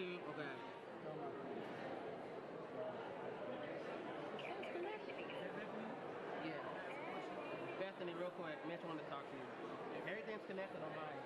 two. Okay. Yeah. Bethany, real quick. Mitch wanted to talk to you. Everything's connected on mine.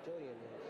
Jillian is.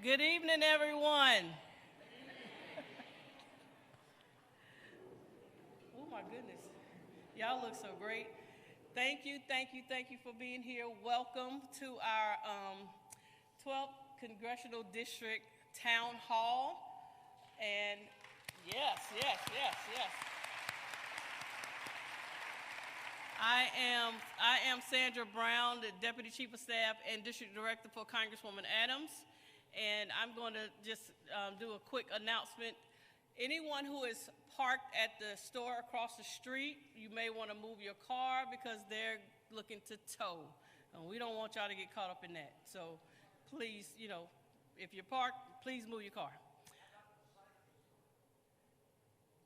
Good evening, everyone. Oh my goodness, y'all look so great. Thank you for being here. Welcome to our 12th Congressional District Town Hall. And yes. I am Sandra Brown, the Deputy Chief of Staff and District Director for Congresswoman Adams. And I'm going to just do a quick announcement. Anyone who is parked at the store across the street, you may want to move your car because they're looking to tow. And we don't want y'all to get caught up in that. So please, if you're parked, please move your car.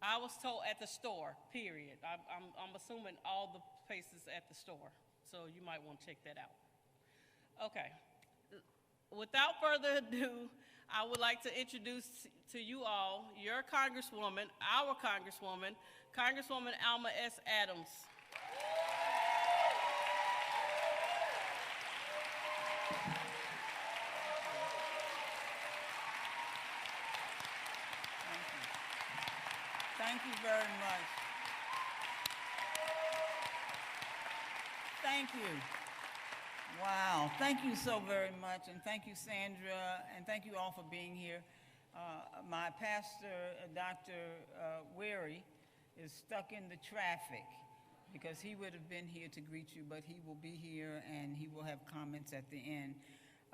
I was told at the store, period. I'm assuming all the places at the store. So you might want to check that out. Okay. Without further ado, I would like to introduce to you all your Congresswoman, our Congresswoman, Congresswoman Alma S. Adams. Thank you very much. Thank you. Wow, thank you so very much, and thank you, Sandra, and thank you all for being here. My pastor, Dr. Weary, is stuck in the traffic because he would have been here to greet you, but he will be here and he will have comments at the end.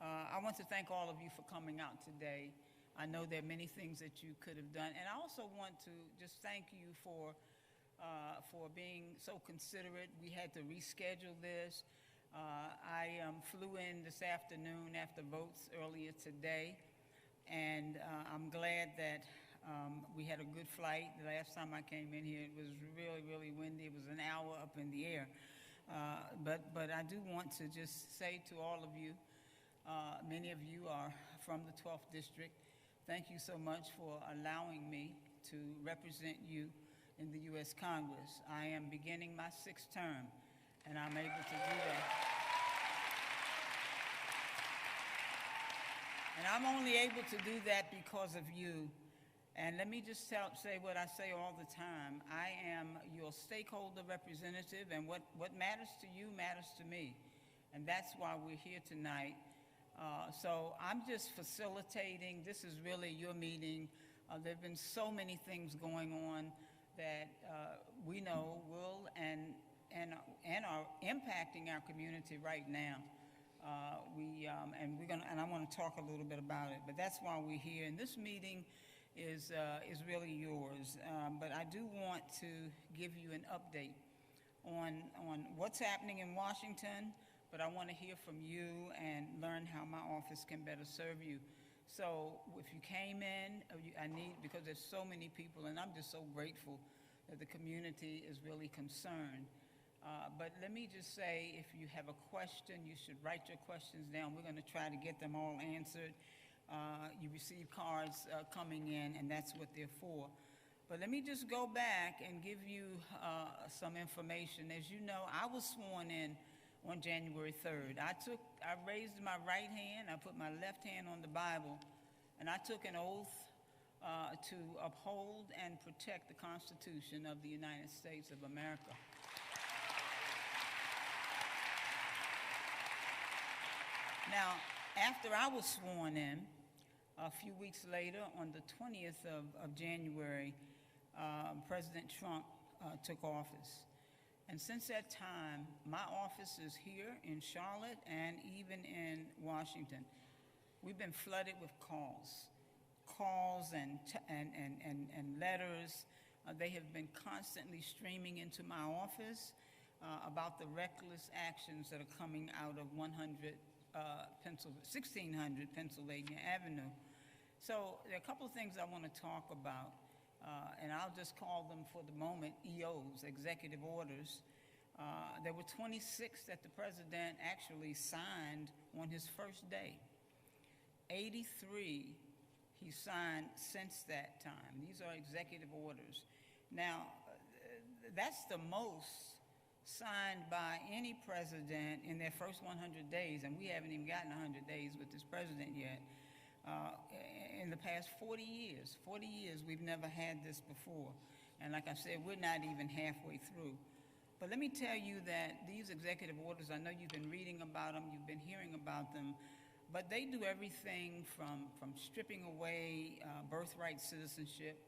I want to thank all of you for coming out today. I know there are many things that you could have done, and I also want to just thank you for being so considerate. We had to reschedule this. I flew in this afternoon after votes earlier today, and I'm glad that we had a good flight. The last time I came in here, it was really windy. It was an hour up in the air. But I do want to just say to all of you, many of you are from the 12th District. Thank you so much for allowing me to represent you in the U.S. Congress. I am beginning my 6th term, and I'm able to do that. And I'm only able to do that because of you. And let me just say what I say all the time. I am your stakeholder representative, and what matters to you matters to me. And that's why we're here tonight. So I'm just facilitating. This is really your meeting. There have been so many things going on that we know will and are impacting our community right now. And I want to talk a little bit about it. But that's why we're here. And this meeting is really yours. But I do want to give you an update on what's happening in Washington. But I want to hear from you and learn how my office can better serve you. So if you came in, because there's so many people, and I'm just so grateful that the community is really concerned. But let me just say, if you have a question, you should write your questions down. We're going to try to get them all answered. You receive cards coming in, and that's what they're for. But let me just go back and give you some information. As you know, I was sworn in on January 3rd. I raised my right hand, I put my left hand on the Bible, and I took an oath to uphold and protect the Constitution of the United States of America. Now, after I was sworn in, a few weeks later, on the 20th of January, President Trump took office. And since that time, my office is here in Charlotte and even in Washington. We've been flooded with calls and letters. They have been constantly streaming into my office about the reckless actions that are coming out of 1600 Pennsylvania Avenue. So there are a couple of things I want to talk about. And I'll just call them for the moment EOs, executive orders. There were 26 that the president actually signed on his first day. 83 he signed since that time. These are executive orders. Now, that's the most signed by any president in their first 100 days, and we haven't even gotten 100 days with this president yet. in the past 40 years. 40 years, we've never had this before. And like I said, we're not even halfway through. But let me tell you that these executive orders, I know you've been reading about them, you've been hearing about them, but they do everything from stripping away birthright citizenship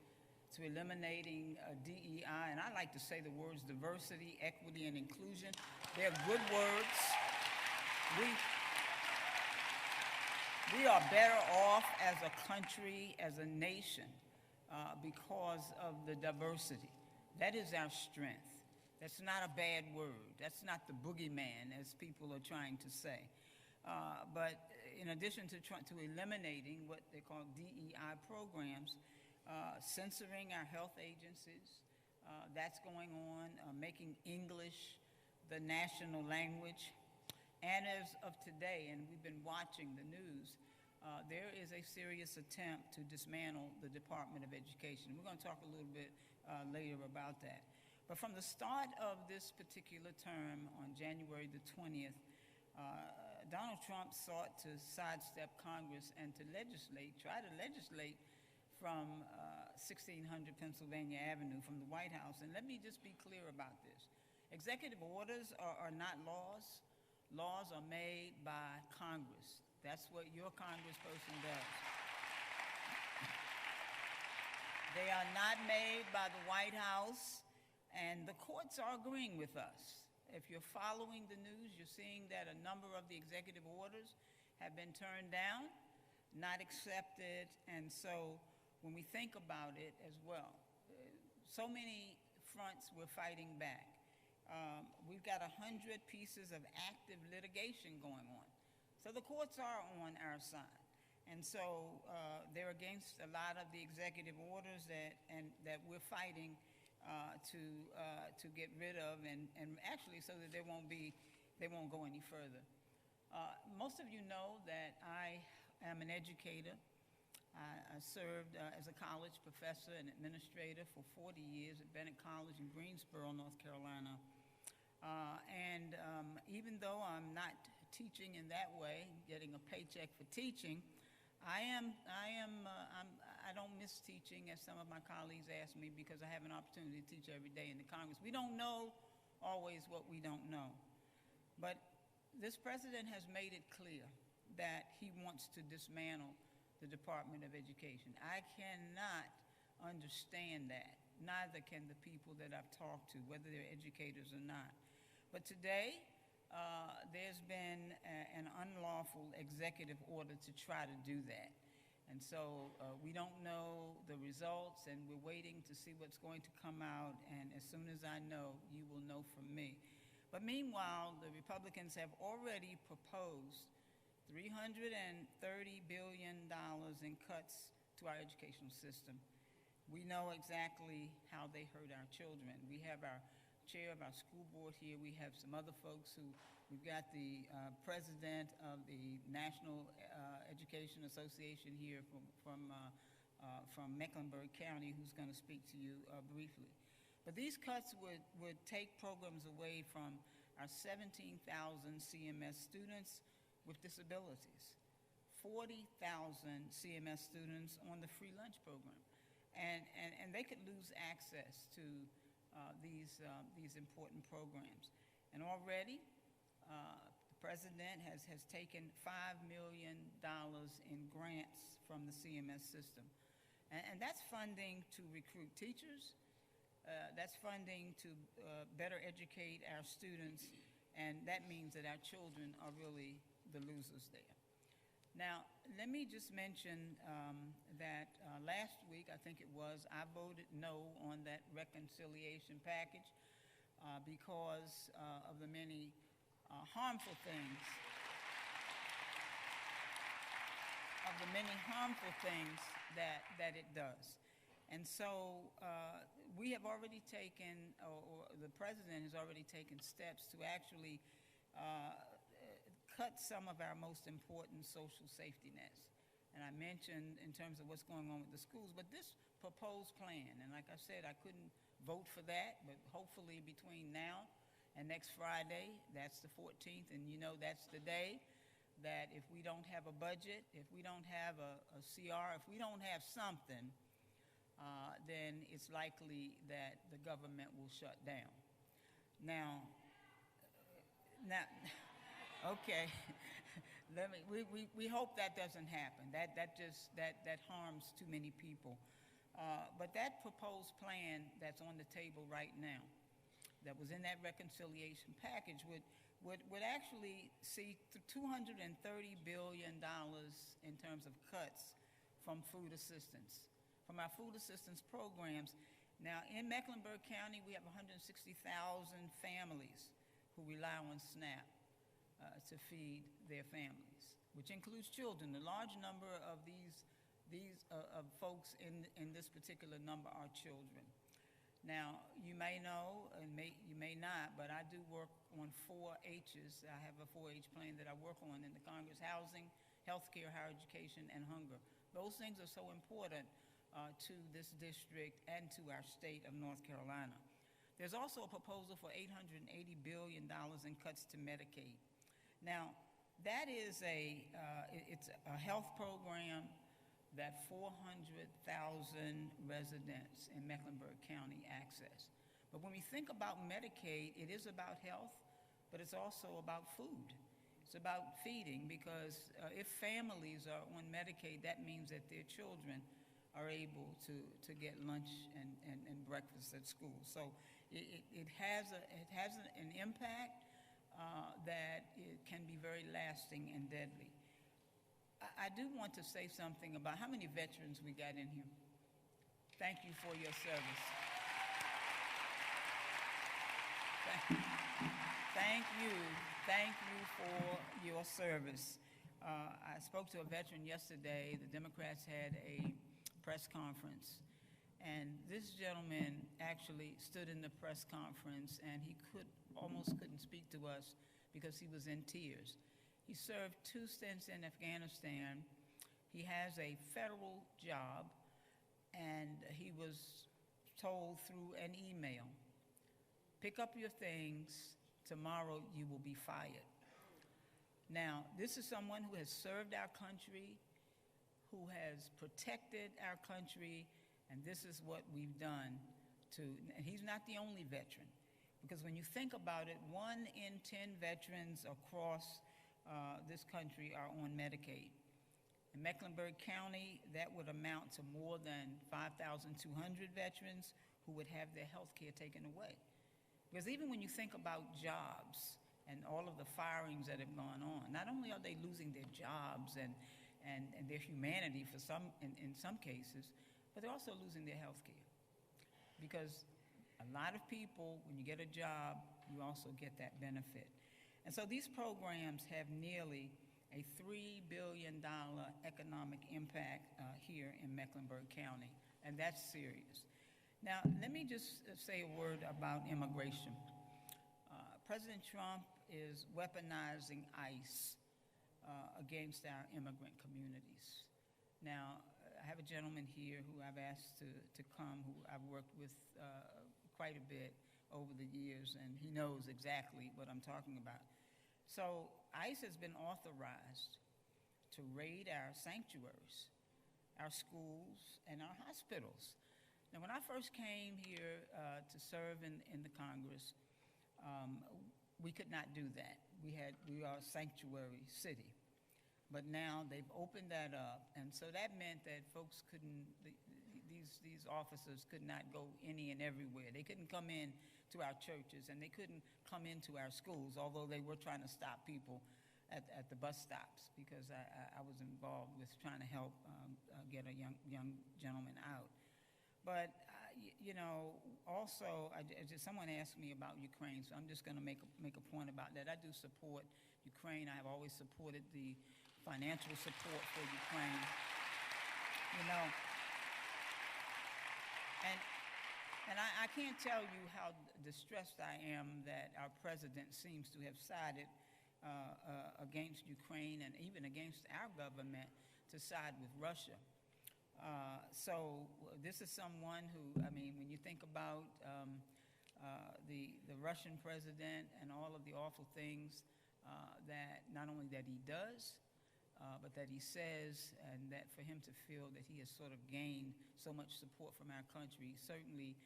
to eliminating DEI, and I like to say the words diversity, equity, and inclusion. They're good words. We are better off as a country, as a nation, because of the diversity. That is our strength. That's not a bad word. That's not the boogeyman, as people are trying to say. But in addition to eliminating what they call DEI programs, censoring our health agencies, that's going on, making English the national language. And as of today, and we've been watching the news, there is a serious attempt to dismantle the Department of Education. We're going to talk a little bit later about that. But from the start of this particular term on January the 20th, Donald Trump sought to sidestep Congress and to try to legislate from 1600 Pennsylvania Avenue, from the White House. And let me just be clear about this. Executive orders are not laws. Laws are made by Congress. That's what your congressperson does. They are not made by the White House, and the courts are agreeing with us. If you're following the news, you're seeing that a number of the executive orders have been turned down, not accepted, and so when we think about it as well, so many fronts we're fighting back. We've got 100 pieces of active litigation going on. So the courts are on our side. And so they're against a lot of the executive orders that we're fighting to get rid of, and actually so that they won't go any further. Most of you know that I am an educator. I served as a college professor and administrator for 40 years at Bennett College in Greensboro, North Carolina. Even though I'm not teaching in that way, getting a paycheck for teaching, I don't miss teaching, as some of my colleagues ask me, because I have an opportunity to teach every day in the Congress. We don't know always what we don't know. But this president has made it clear that he wants to dismantle the Department of Education. I cannot understand that. Neither can the people that I've talked to, whether they're educators or not. But today, there's been an unlawful executive order to try to do that. And so we don't know the results, and we're waiting to see what's going to come out, and as soon as I know, you will know from me. But meanwhile, the Republicans have already proposed $330 billion in cuts to our educational system. We know exactly how they hurt our children. We have our chair of our school board here. We have some other folks we've got the president of the National Education Association here from Mecklenburg County, who's going to speak to you briefly. But these cuts would take programs away from our 17,000 CMS students with disabilities, 40,000 CMS students on the free lunch program. And they could lose access to these important programs. And already, the president has taken $5 million in grants from the CMS system. And that's funding to recruit teachers. That's funding to better educate our students. And that means that our children are really the losers there. Now, let me just mention that last week, I think it was, I voted no on that reconciliation package because of the many harmful things, that it does. And so we have already taken, or the president has already taken steps to actually cut some of our most important social safety nets. And I mentioned in terms of what's going on with the schools, but this proposed plan, and like I said, I couldn't vote for that, but hopefully between now and next Friday, that's the 14th, and you know that's the day, that if we don't have a budget, if we don't have a CR, if we don't have something, then it's likely that the government will shut down. Now, okay, we hope that doesn't happen. That harms too many people. But that proposed plan that's on the table right now, that was in that reconciliation package, would actually see $230 billion in terms of cuts from food assistance, from our food assistance programs. Now, in Mecklenburg County, we have 160,000 families who rely on SNAP to feed their families, which includes children. A large number of these folks in this particular number are children. Now, you may know, and you may not, but I do work on 4 H's. I have a 4-H plan that I work on in the Congress: housing, healthcare, higher education, and hunger. Those things are so important to this district and to our state of North Carolina. There's also a proposal for $880 billion in cuts to Medicaid. Now, that is it's a health program that 400,000 residents in Mecklenburg County access. But when we think about Medicaid, it is about health, but it's also about food. It's about feeding, because if families are on Medicaid, that means that their children are able to get lunch and breakfast at school. So it has an impact that it can be very lasting and deadly. I do want to say something about how many veterans we got in here. Thank you for your service. Thank you for your service. I spoke to a veteran yesterday. The Democrats had a press conference, and this gentleman actually stood in the press conference, and he almost couldn't speak to us because he was in tears. He served 2 stints in Afghanistan. He has a federal job, and he was told through an email, pick up your things, tomorrow you will be fired. Now, this is someone who has served our country, who has protected our country, and this is what we've done and he's not the only veteran, because when you think about it, 1 in 10 veterans across this country are on Medicaid. In Mecklenburg County, that would amount to more than 5,200 veterans who would have their health care taken away. Because even when you think about jobs and all of the firings that have gone on, not only are they losing their jobs and their humanity in some cases, but they're also losing their health care. Because a lot of people, when you get a job, you also get that benefit. And so these programs have nearly a $3 billion economic impact here in Mecklenburg County, and that's serious. Now, let me just say a word about immigration. President Trump is weaponizing ICE against our immigrant communities. Now, I have a gentleman here who I've asked to come, who I've worked with quite a bit over the years, and he knows exactly what I'm talking about. So ICE has been authorized to raid our sanctuaries, our schools, and our hospitals. Now, when I first came here to serve in the Congress, we could not do that. We are a sanctuary city. But now they've opened that up, and so that meant that folks these officers could not go any and everywhere. They couldn't come in to our churches, and they couldn't come into our schools, although they were trying to stop people at the bus stops, because I was involved with trying to help get a young gentleman out. But also, someone asked me about Ukraine, so I'm just going to make a point about that. I do support Ukraine. I have always supported the financial support for Ukraine. And I can't tell you how distressed I am that our president seems to have sided against Ukraine and even against our government to side with Russia. So this is someone who, when you think about the Russian president and all of the awful things that not only that he does, but that he says, and that for him to feel that he has sort of gained so much support from our country certainly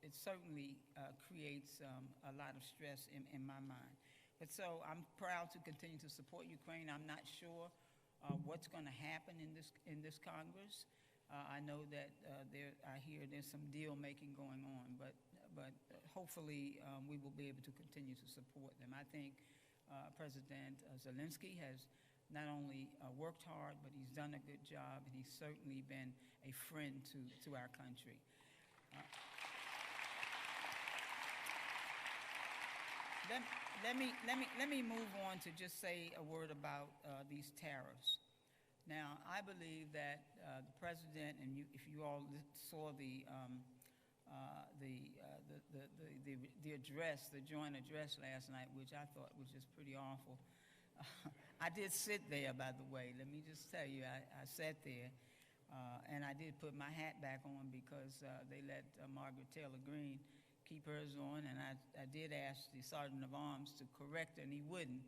it certainly creates a lot of stress in my mind. But so I'm proud to continue to support Ukraine. I'm not sure what's going to happen in this Congress. I know that I hear there's some deal making going on, but hopefully we will be able to continue to support them. I think President Zelensky has not only worked hard, but he's done a good job, and he's certainly been a friend to our country. Let me move on to just say a word about these tariffs. Now, I believe that the president, and if you all saw the address, the joint address last night, which I thought was just pretty awful. I did sit there, by the way. Let me just tell you, I sat there, and I did put my hat back on because they let Margaret Taylor Greene keep hers on, and I did ask the sergeant of arms to correct her, and he wouldn't.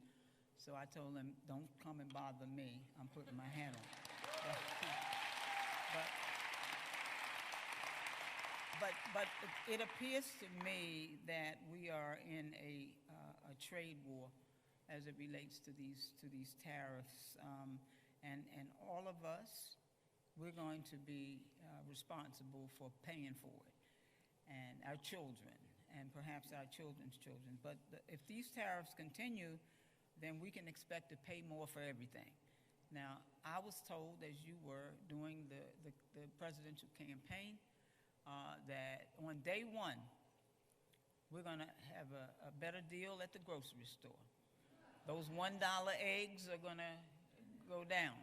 So I told him, don't come and bother me. I'm putting my hat on. But it appears to me that we are in a trade war as it relates to these tariffs, and all of us, we're going to be responsible for paying for it, and our children, and perhaps our children's children. But if these tariffs continue, then we can expect to pay more for everything. Now, I was told, as you were doing the presidential campaign, that on day one, we're going to have a better deal at the grocery store. Those $1 eggs are going to go down.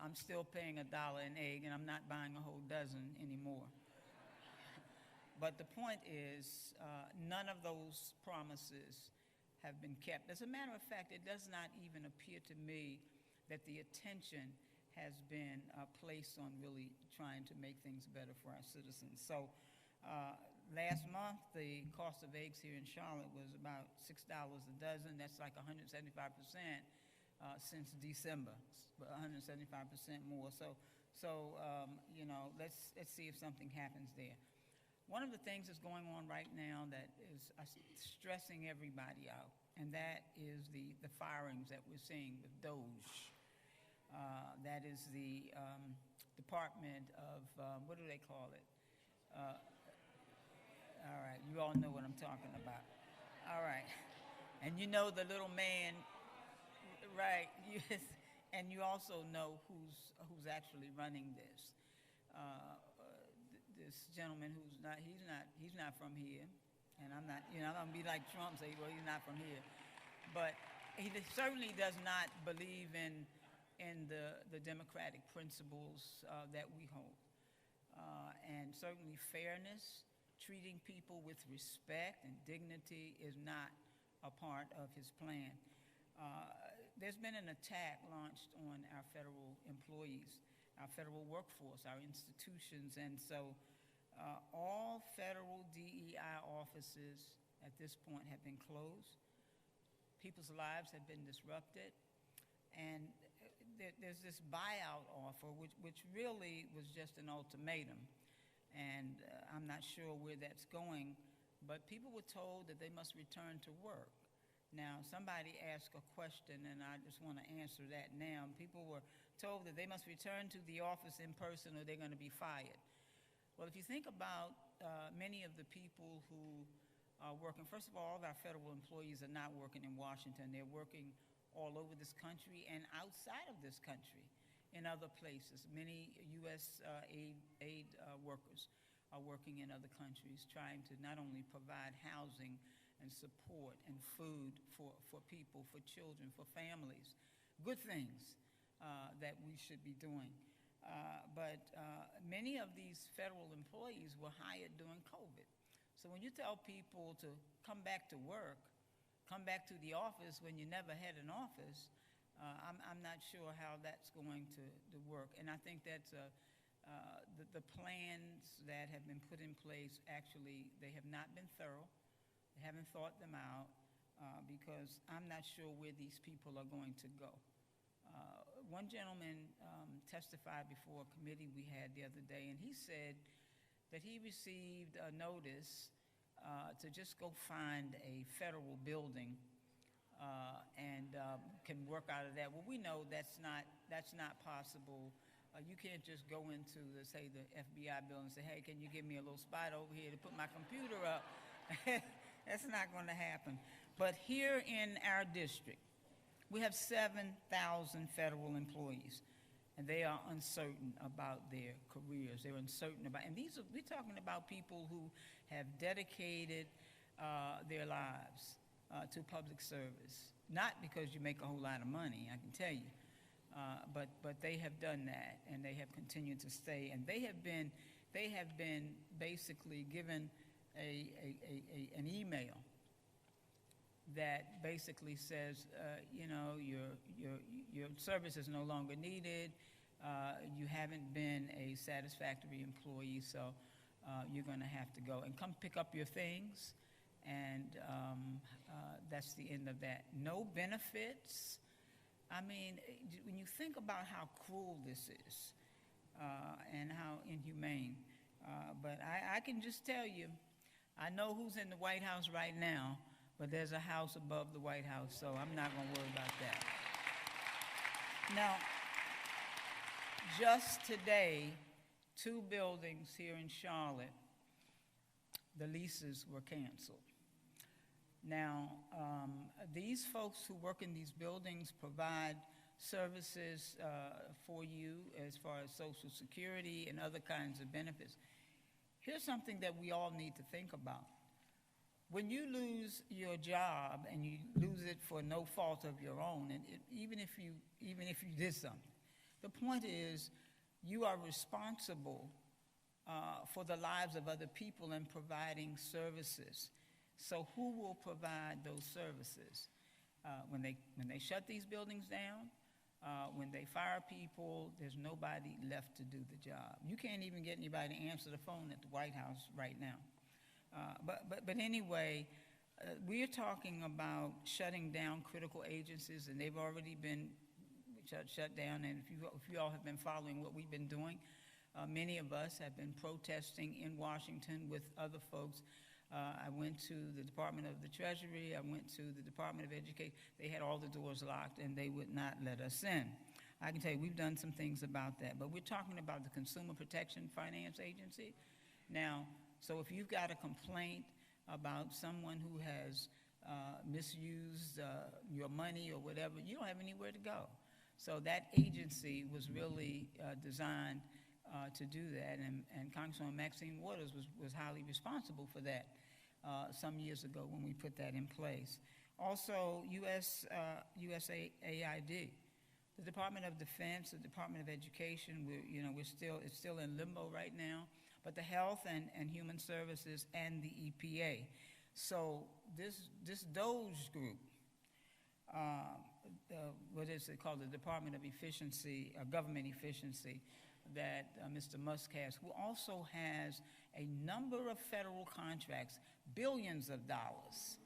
I'm still paying $1 an egg, and I'm not buying a whole dozen anymore. But the point is, none of those promises have been kept. As a matter of fact, it does not even appear to me that the attention has been placed on really trying to make things better for our citizens. So last month, the cost of eggs here in Charlotte was about $6 a dozen. That's like 175% since December, 175% more. So you know, let's see if something happens there. One of the things that's going on right now that is stressing everybody out, and that is the firings that we're seeing with DOGE. That is the Department of, what do they call it? All right, you all know what I'm talking about. All right, and you know the little man, right? And you also know who's actually running this. This gentleman he's not from here, and I'm not, you know, I'm gonna be like Trump, say, well, he's not from here, but he certainly does not believe in the democratic principles that we hold, and certainly fairness, treating people with respect and dignity is not a part of his plan. There's been an attack launched on our federal employees, our federal workforce, our institutions, and so all federal DEI offices at this point have been closed. People's lives have been disrupted, and there's this buyout offer, which really was just an ultimatum, and I'm not sure where that's going, but people were told that they must return to work. Now, somebody asked a question, and I just want to answer that now. People were told that they must return to the office in person or they're going to be fired. Well, if you think about many of the people who are working, first of all of our federal employees are not working in Washington. They're working all over this country and outside of this country in other places. Many U.S. aid workers are working in other countries trying to not only provide housing and support and food for people, for children, for families, good things that we should be doing. But many of these federal employees were hired during COVID. So when you tell people to come back to work, come back to the office when you never had an office, I'm not sure how that's going to work. And I think that's the plans that have been put in place, actually, they have not been thorough. They haven't thought them out. because I'm not sure where these people are going to go. One gentleman testified before a committee we had the other day, and he said that he received a notice to just go find a federal building and can work out of that. Well, we know that's not possible. You can't just go into, say, the FBI building and say, hey, can you give me a little spot over here to put my computer up? That's not going to happen. But here in our district, we have 7,000 federal employees, and they are uncertain about their careers. They're uncertain about, and we're talking about people who have dedicated their lives to public service. Not because you make a whole lot of money, I can tell you, but they have done that, and they have continued to stay, and they have been basically given an email that basically says, your service is no longer needed. You haven't been a satisfactory employee, so you're going to have to go and come pick up your things. And that's the end of that. No benefits. I mean, when you think about how cruel this is and how inhumane, but I can just tell you, I know who's in the White House right now, but there's a house above the White House, so I'm not going to worry about that. Now, just today, 2 buildings here in Charlotte, the leases were canceled. Now, these folks who work in these buildings provide services for you as far as Social Security and other kinds of benefits. Here's something that we all need to think about. When you lose your job and you lose it for no fault of your own, and even if you did something, the point is you are responsible for the lives of other people and providing services. So who will provide those services? When they shut these buildings down, when they fire people, there's nobody left to do the job. You can't even get anybody to answer the phone at the White House right now. But anyway, we are talking about shutting down critical agencies, and they've already been shut down. And if you all have been following what we've been doing, many of us have been protesting in Washington with other folks. I went to the Department of the Treasury. I went to the Department of Education. They had all the doors locked, and they would not let us in. I can tell you we've done some things about that. But we're talking about the Consumer Protection Finance Agency. Now, so if you've got a complaint about someone who has misused your money or whatever, you don't have anywhere to go. So that agency was really designed to do that, and Congresswoman Maxine Waters was highly responsible for that some years ago when we put that in place. Also, USAID, the Department of Defense, the Department of Education, it's still in limbo right now, but the Health and Human Services and the EPA. So this DOGE group, what is it called, the Department of Efficiency, Government Efficiency, that Mr. Musk has, who also has a number of federal contracts, billions of dollars,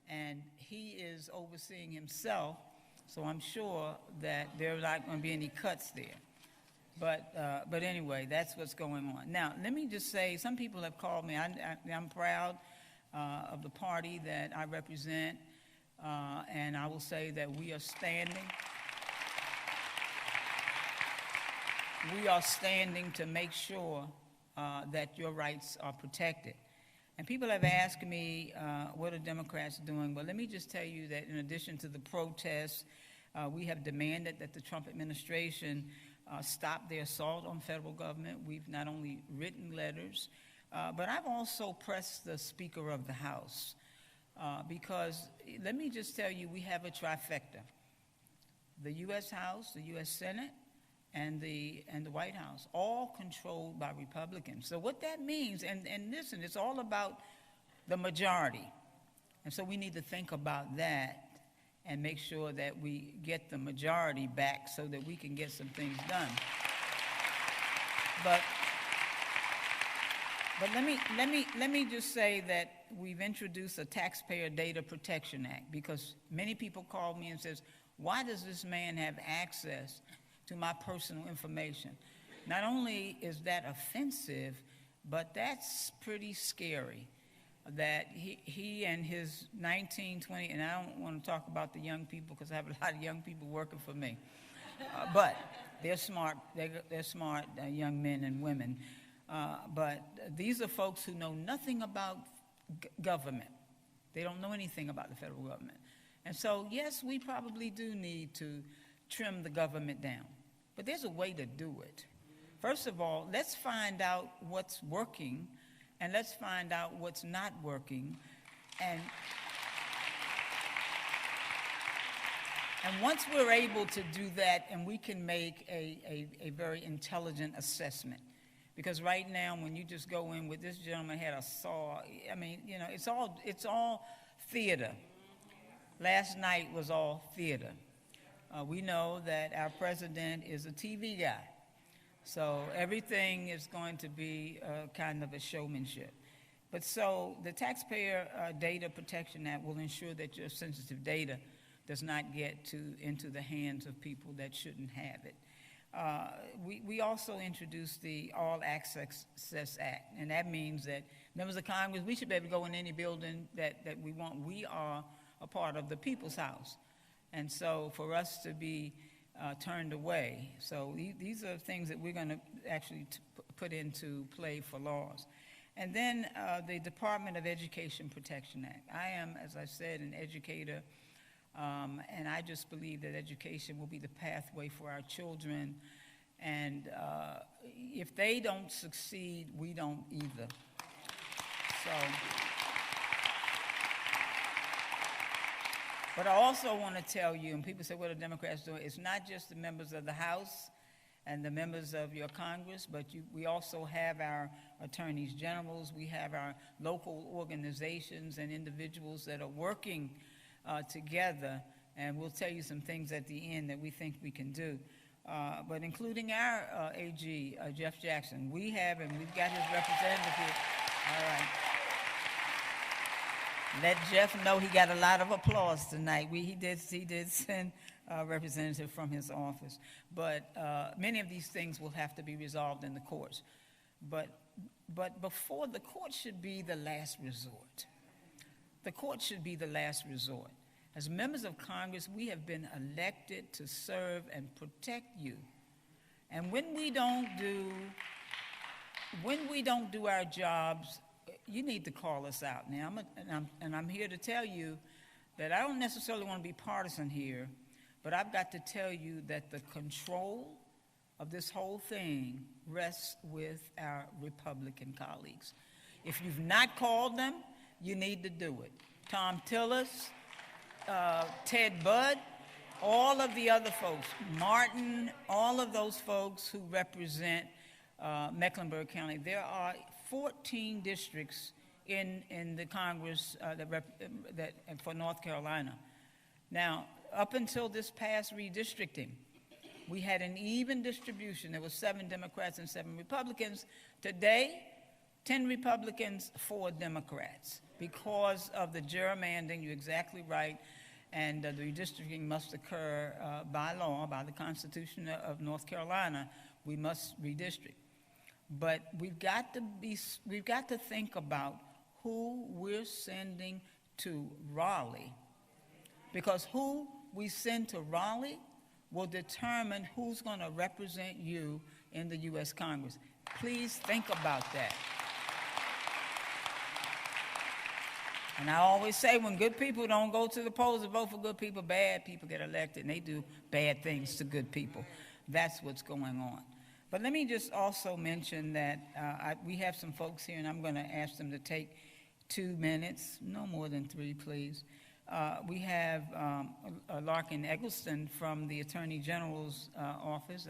and he is overseeing himself, so I'm sure that there are not going to be any cuts there. But anyway, that's what's going on. Now, let me just say, some people have called me. I'm proud of the party that I represent, and I will say that we are standing. We are standing to make sure that your rights are protected. And people have asked me, what are Democrats doing? Well, let me just tell you that in addition to the protests, we have demanded that the Trump administration stop their assault on federal government. We've not only written letters, but I've also pressed the Speaker of the House because let me just tell you, we have a trifecta. The U.S. House, the U.S. Senate, and the White House, all controlled by Republicans. So what that means, and listen, it's all about the majority. And so we need to think about that and make sure that we get the majority back so that we can get some things done. But let me just say that we've introduced a Taxpayer Data Protection Act, because many people call me and says, why does this man have access to my personal information? Not only is that offensive, but that's pretty scary, that he and his 19, 20, and I don't want to talk about the young people because I have a lot of young people working for me, but they're smart, they're smart young men and women. But these are folks who know nothing about government. They don't know anything about the federal government. And so, yes, we probably do need to trim the government down. But there's a way to do it. First of all, let's find out what's working, and let's find out what's not working. And once we're able to do that, and we can make a very intelligent assessment. Because right now, when you just go in with this gentleman had a saw, I mean, you know, it's all theater. Last night was all theater. We know that our president is a TV guy. So everything is going to be kind of a showmanship. But so the Taxpayer Data Protection Act will ensure that your sensitive data does not get into the hands of people that shouldn't have it. We also introduced the All Access Act, and that means that members of Congress, we should be able to go in any building that we want. We are a part of the people's house. And so for us to be turned away, so these are things that we're going to actually put into play for laws. And then the Department of Education Protection Act. I am, as I said, an educator, and I just believe that education will be the pathway for our children. And if they don't succeed, we don't either. So, but I also want to tell you, and people say, what are Democrats doing? It's not just the members of the House and the members of your Congress, but we also have our attorneys generals, we have our local organizations and individuals that are working together, and we'll tell you some things at the end that we think we can do. But including our AG, Jeff Jackson, we have, and we've got his representative here. All right. Let Jeff know he got a lot of applause tonight. He did send a representative from his office. But many of these things will have to be resolved in the courts. But before, the court should be the last resort. The court should be the last resort. As members of Congress, we have been elected to serve and protect you. And when we don't do our jobs, you need to call us out. Now, I'm here to tell you that I don't necessarily want to be partisan here, but I've got to tell you that the control of this whole thing rests with our Republican colleagues. If you've not called them, you need to do it. Tom Tillis, Ted Budd, all of the other folks, Martin, all of those folks who represent Mecklenburg County. There are 14 districts in the Congress for North Carolina. Now, up until this past redistricting, we had an even distribution. There were 7 Democrats and 7 Republicans. Today, 10 Republicans, 4 Democrats. Because of the gerrymandering, you're exactly right, and the redistricting must occur by law, by the Constitution of North Carolina. We must redistrict. But we've got to think about who we're sending to Raleigh, because who we send to Raleigh will determine who's going to represent you in the U.S. Congress. Please think about that. And I always say, when good people don't go to the polls to vote for good people, bad people get elected, and they do bad things to good people. That's what's going on. But let me just also mention that we have some folks here, and I'm going to ask them to take 2 minutes, no more than 3, please. We have Larkin Eggleston from the Attorney General's office,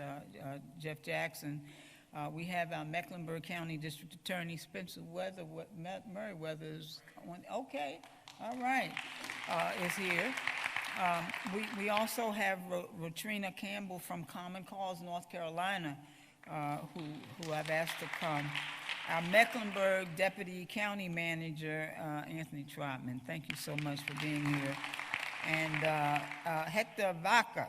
Jeff Jackson. We have our Mecklenburg County District Attorney, Spencer Merriweather's. Okay, all right, is here. We also have Rotrina Campbell from Common Cause, North Carolina, who I've asked to come. our Mecklenburg Deputy County Manager, Anthony Trotman. Thank you so much for being here. And Hector Vaca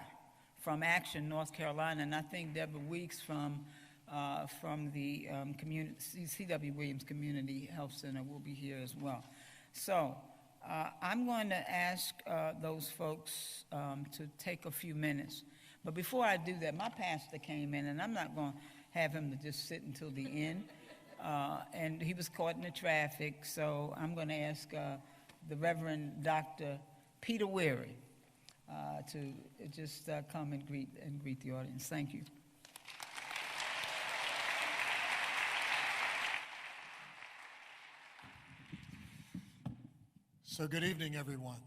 from Action, North Carolina, and I think Deborah Weeks from the C.W. Williams Community Health Center will be here as well. So I'm going to ask those folks to take a few minutes. But before I do that, my pastor came in, and I'm not going to have him to just sit until the end. And he was caught in the traffic, so I'm going to ask the Reverend Dr. Peter Weary to just come and greet the audience. Thank you. So good evening, everyone.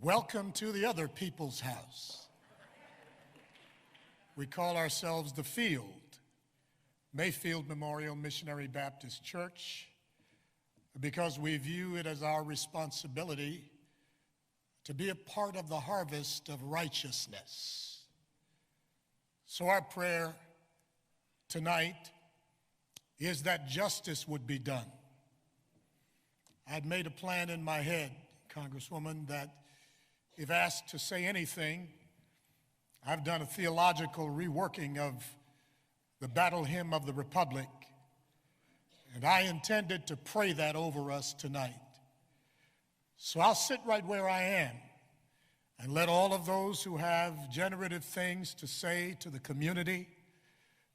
Welcome to the other people's house. We call ourselves the Field, Mayfield Memorial Missionary Baptist Church, because we view it as our responsibility to be a part of the harvest of righteousness. So our prayer tonight is that justice would be done. I'd made a plan in my head, Congresswoman, that if asked to say anything, I've done a theological reworking of the battle hymn of the Republic, and I intended to pray that over us tonight. So I'll sit right where I am and let all of those who have generative things to say to the community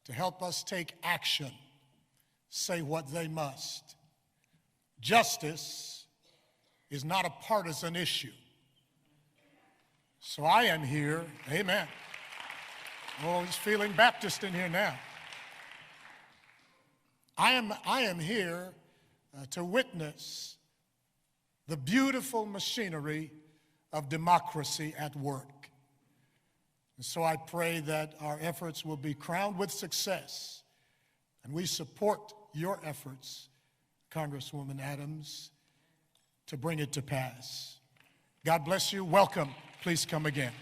to help us take action say what they must. Justice is not a partisan issue. So I am here, amen. Oh, he's feeling Baptist in here now. I am here to witness the beautiful machinery of democracy at work. And so I pray that our efforts will be crowned with success, and we support your efforts, Congresswoman Adams, to bring it to pass. God bless you. Welcome. Please come again.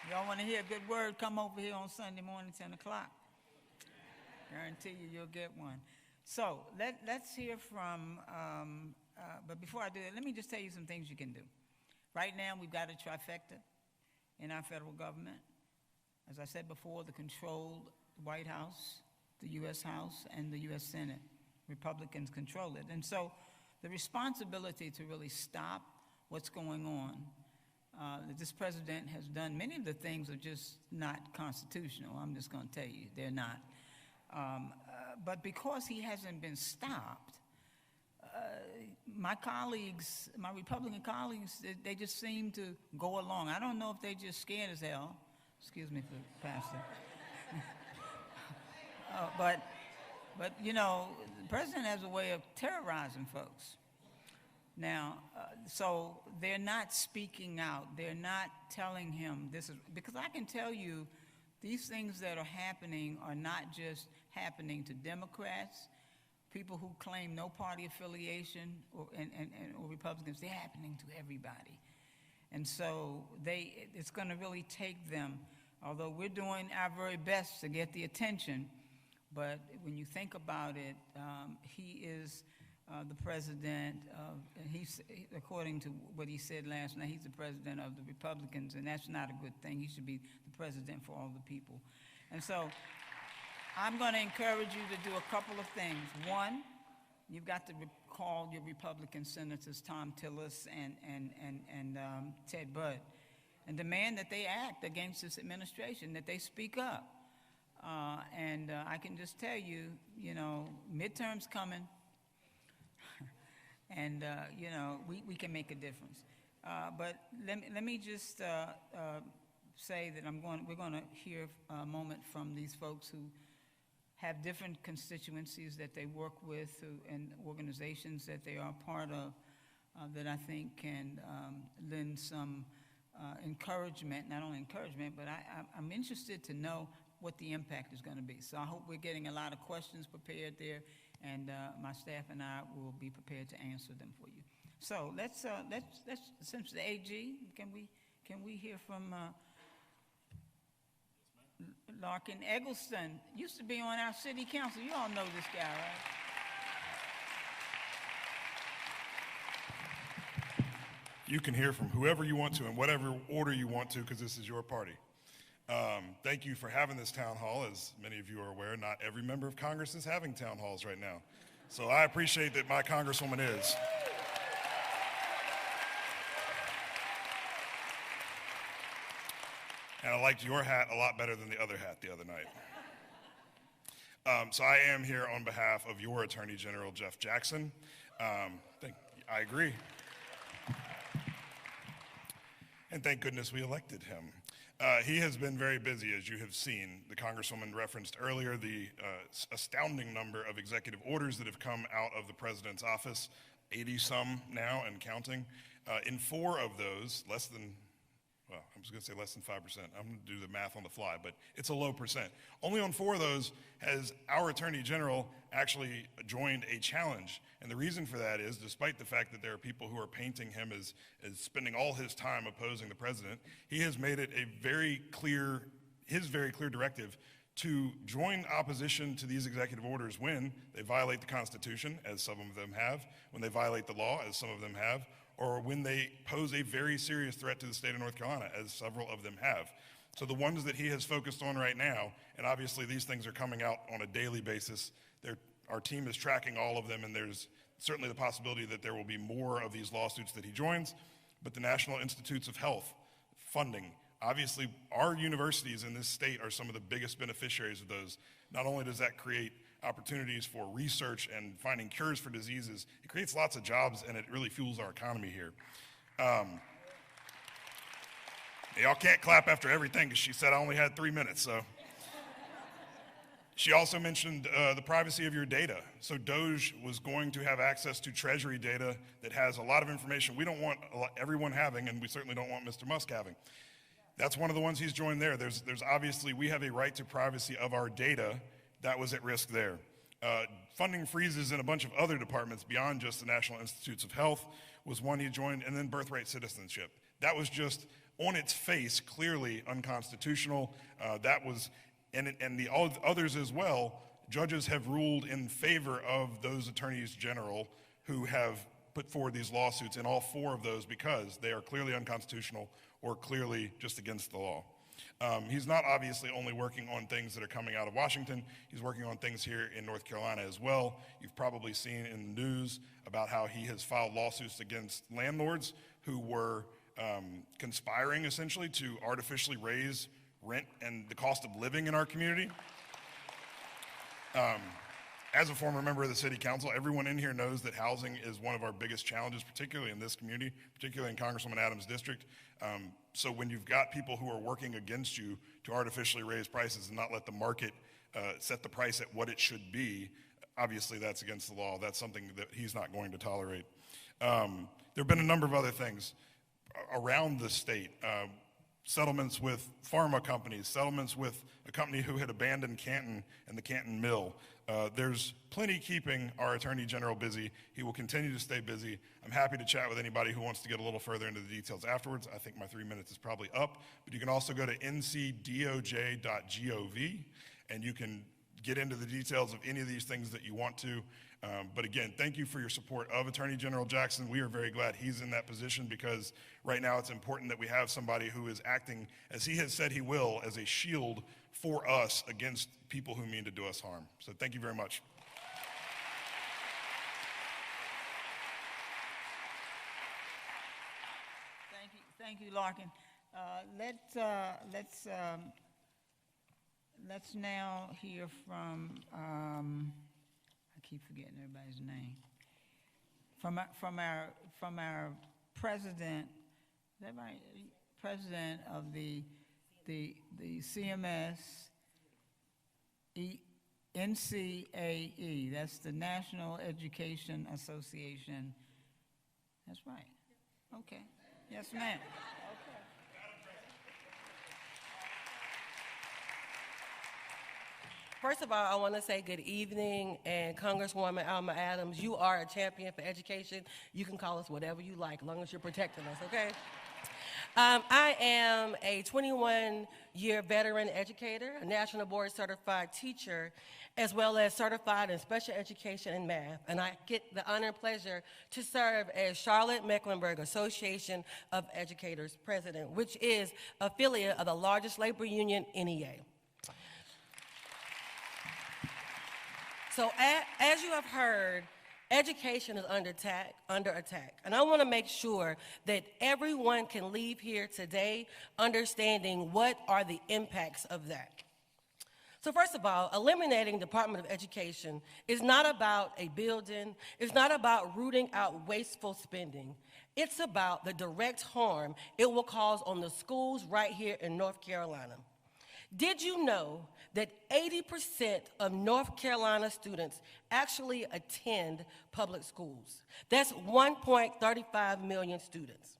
Y'all want to hear a good word? Come over here on Sunday morning, 10 o'clock. Guarantee you'll get one. So let's hear from, but before I do that, let me just tell you some things you can do. Right now, we've got a trifecta in our federal government. As I said before, the controlled White House, the U.S. House, and the U.S. Senate. Republicans control it. And so the responsibility to really stop what's going on, that this president has done, many of the things are just not constitutional. I'm just going to tell you, they're not. But because he hasn't been stopped, my colleagues, my Republican colleagues, they just seem to go along. I don't know if they're just scared as hell. Excuse me, Pastor. But you know, the president has a way of terrorizing folks. Now, so they're not speaking out. They're not telling him this is, because I can tell you these things that are happening are not just happening to Democrats, people who claim no party affiliation or Republicans. They're happening to everybody. And so it's going to really take them, although we're doing our very best to get the attention, but when you think about it, he is the president of, and he's, according to what he said last night, he's the president of the Republicans, and that's not a good thing. He should be the president for all the people. And so I'm going to encourage you to do a couple of things. One, you've got to call your Republican senators, Tom Tillis and Ted Budd, and demand that they act against this administration, that they speak up. And I can just tell you, you know, midterms coming, and you know, we can make a difference. But let me just say that we're going to hear a moment from these folks who have different constituencies that they work with and organizations that they are part of that I think can lend some encouragement, not only encouragement, but I'm interested to know what the impact is going to be. So I hope we're getting a lot of questions prepared there, and my staff and I will be prepared to answer them for you. So let's since the AG, can we hear from Larkin Eggleston used to be on our city council. You all know this guy, right? You can hear from whoever you want to in whatever order you want to, because this is your party. Thank you for having this town hall. As many of you are aware, not every member of Congress is having town halls right now. So I appreciate that my Congresswoman is. And I liked your hat a lot better than the other hat the other night. So I am here on behalf of your Attorney General, Jeff Jackson. I agree. And thank goodness we elected him. He has been very busy, as you have seen. The Congresswoman referenced earlier the astounding number of executive orders that have come out of the president's office, 80-some now and counting. In 4 of those, I was going to say less than 5%. I'm going to do the math on the fly, but it's a low percent. Only on 4 of those has our Attorney General actually joined a challenge. And the reason for that is, despite the fact that there are people who are painting him as spending all his time opposing the president, he has made it his very clear directive to join opposition to these executive orders when they violate the Constitution, as some of them have, when they violate the law, as some of them have, or when they pose a very serious threat to the state of North Carolina, as several of them have. So the ones that he has focused on right now, and obviously these things are coming out on a daily basis, our team is tracking all of them, and there's certainly the possibility that there will be more of these lawsuits that he joins. But the National Institutes of Health funding, obviously our universities in this state are some of the biggest beneficiaries of those. Not only does that create opportunities for research and finding cures for diseases, it creates lots of jobs, and it really fuels our economy here. Y'all can't clap after everything, because she said I only had 3 minutes, so. She also mentioned the privacy of your data. So DOJ was going to have access to Treasury data that has a lot of information we don't want everyone having, and we certainly don't want Mr. Musk having. That's one of the ones he's joined there. There's obviously, we have a right to privacy of our data. That was at risk there. Funding freezes in a bunch of other departments beyond just the National Institutes of Health was one he joined, and then birthright citizenship. That was just, on its face, clearly unconstitutional. And the others as well, judges have ruled in favor of those attorneys general who have put forward these lawsuits in all 4 of those because they are clearly unconstitutional or clearly just against the law. He's not obviously only working on things that are coming out of Washington. He's working on things here in North Carolina as well. You've probably seen in the news about how he has filed lawsuits against landlords who were conspiring essentially to artificially raise rent and the cost of living in our community. As a former member of the city council, everyone in here knows that housing is one of our biggest challenges, particularly in this community, particularly in Congresswoman Adams' district. So when you've got people who are working against you to artificially raise prices and not let the market set the price at what it should be, obviously that's against the law. That's something that he's not going to tolerate. There have been a number of other things around the state. Settlements with pharma companies, settlements with a company who had abandoned Canton and the Canton Mill. There's plenty keeping our Attorney General busy. He will continue to stay busy. I'm happy to chat with anybody who wants to get a little further into the details afterwards. I think my 3 minutes is probably up, but you can also go to ncdoj.gov, and you can get into the details of any of these things that you want to. But again, thank you for your support of Attorney General Jackson. We are very glad he's in that position because right now it's important that we have somebody who is acting, as he has said he will, as a shield for us against people who mean to do us harm. So thank you very much. Thank you, Larkin. Let's now hear from, I keep forgetting everybody's name. From our president, is that right? President of the CMS, NCAE, that's the National Education Association. That's right. Okay. Yes, ma'am. First of all, I want to say good evening, and Congresswoman Alma Adams, you are a champion for education. You can call us whatever you like, as long as you're protecting us, okay? I am a 21-year veteran educator, a national board certified teacher, as well as certified in special education and math. And I get the honor and pleasure to serve as Charlotte-Mecklenburg Association of Educators president, which is affiliate of the largest labor union, NEA. So as you have heard, education is under attack, and I want to make sure that everyone can leave here today understanding what are the impacts of that. So first of all, eliminating Department of Education is not about a building, it's not about rooting out wasteful spending. It's about the direct harm it will cause on the schools right here in North Carolina. Did you know that 80% of North Carolina students actually attend public schools? That's 1.35 million students.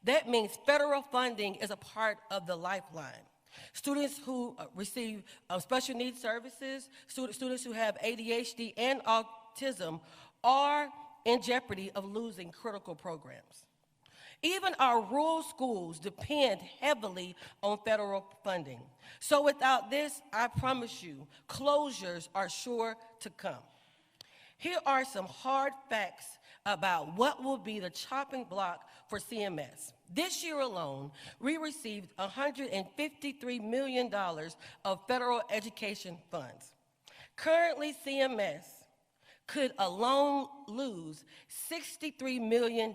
That means federal funding is a part of the lifeline. Students who receive special needs services, students who have ADHD and autism are in jeopardy of losing critical programs. Even our rural schools depend heavily on federal funding. So without this, I promise you, closures are sure to come. Here are some hard facts about what will be the chopping block for CMS. This year alone, we received $153 million of federal education funds. Currently, CMS could alone lose $63 million,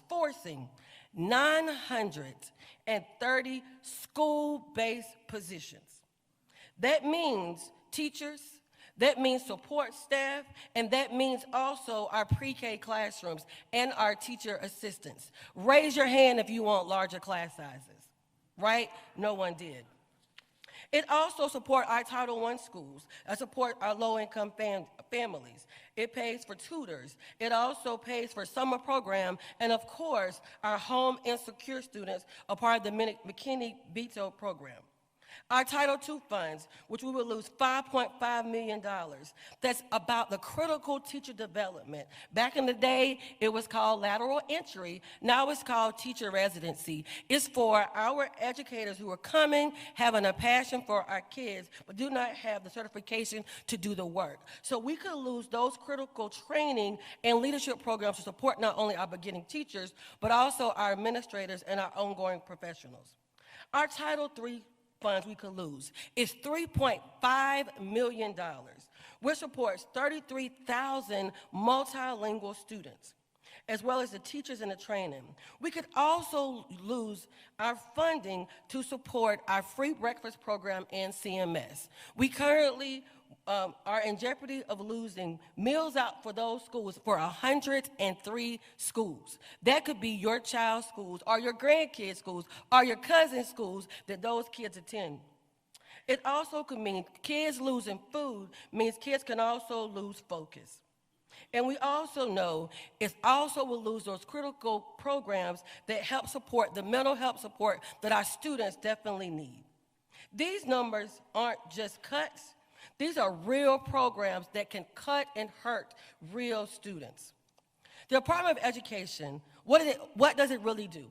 forcing 930 school-based positions. That means teachers, that means support staff, and that means also our pre-K classrooms and our teacher assistants. Raise your hand if you want larger class sizes, right? No one did. It also supports our Title I schools. It supports our low-income families. It pays for tutors. It also pays for summer program, and of course, our home insecure students are part of the McKinney-Beto program. Our Title II funds, which we will lose $5.5 million, that's about the critical teacher development. Back in the day, it was called lateral entry. Now it's called teacher residency. It's for our educators who are coming, having a passion for our kids, but do not have the certification to do the work. So we could lose those critical training and leadership programs to support not only our beginning teachers, but also our administrators and our ongoing professionals. Our Title III funds we could lose is $3.5 million, which supports 33,000 multilingual students, as well as the teachers and the training. We could also lose our funding to support our free breakfast program and CMS. We currently are in jeopardy of losing meals out for those schools for 103 schools. That could be your child's schools or your grandkids' schools or your cousin's schools that those kids attend. It also could mean kids losing food means kids can also lose focus. And we also know it also will lose those critical programs that help support the mental health support that our students definitely need. These numbers aren't just cuts. These are real programs that can cut and hurt real students. The Department of Education, what does it really do?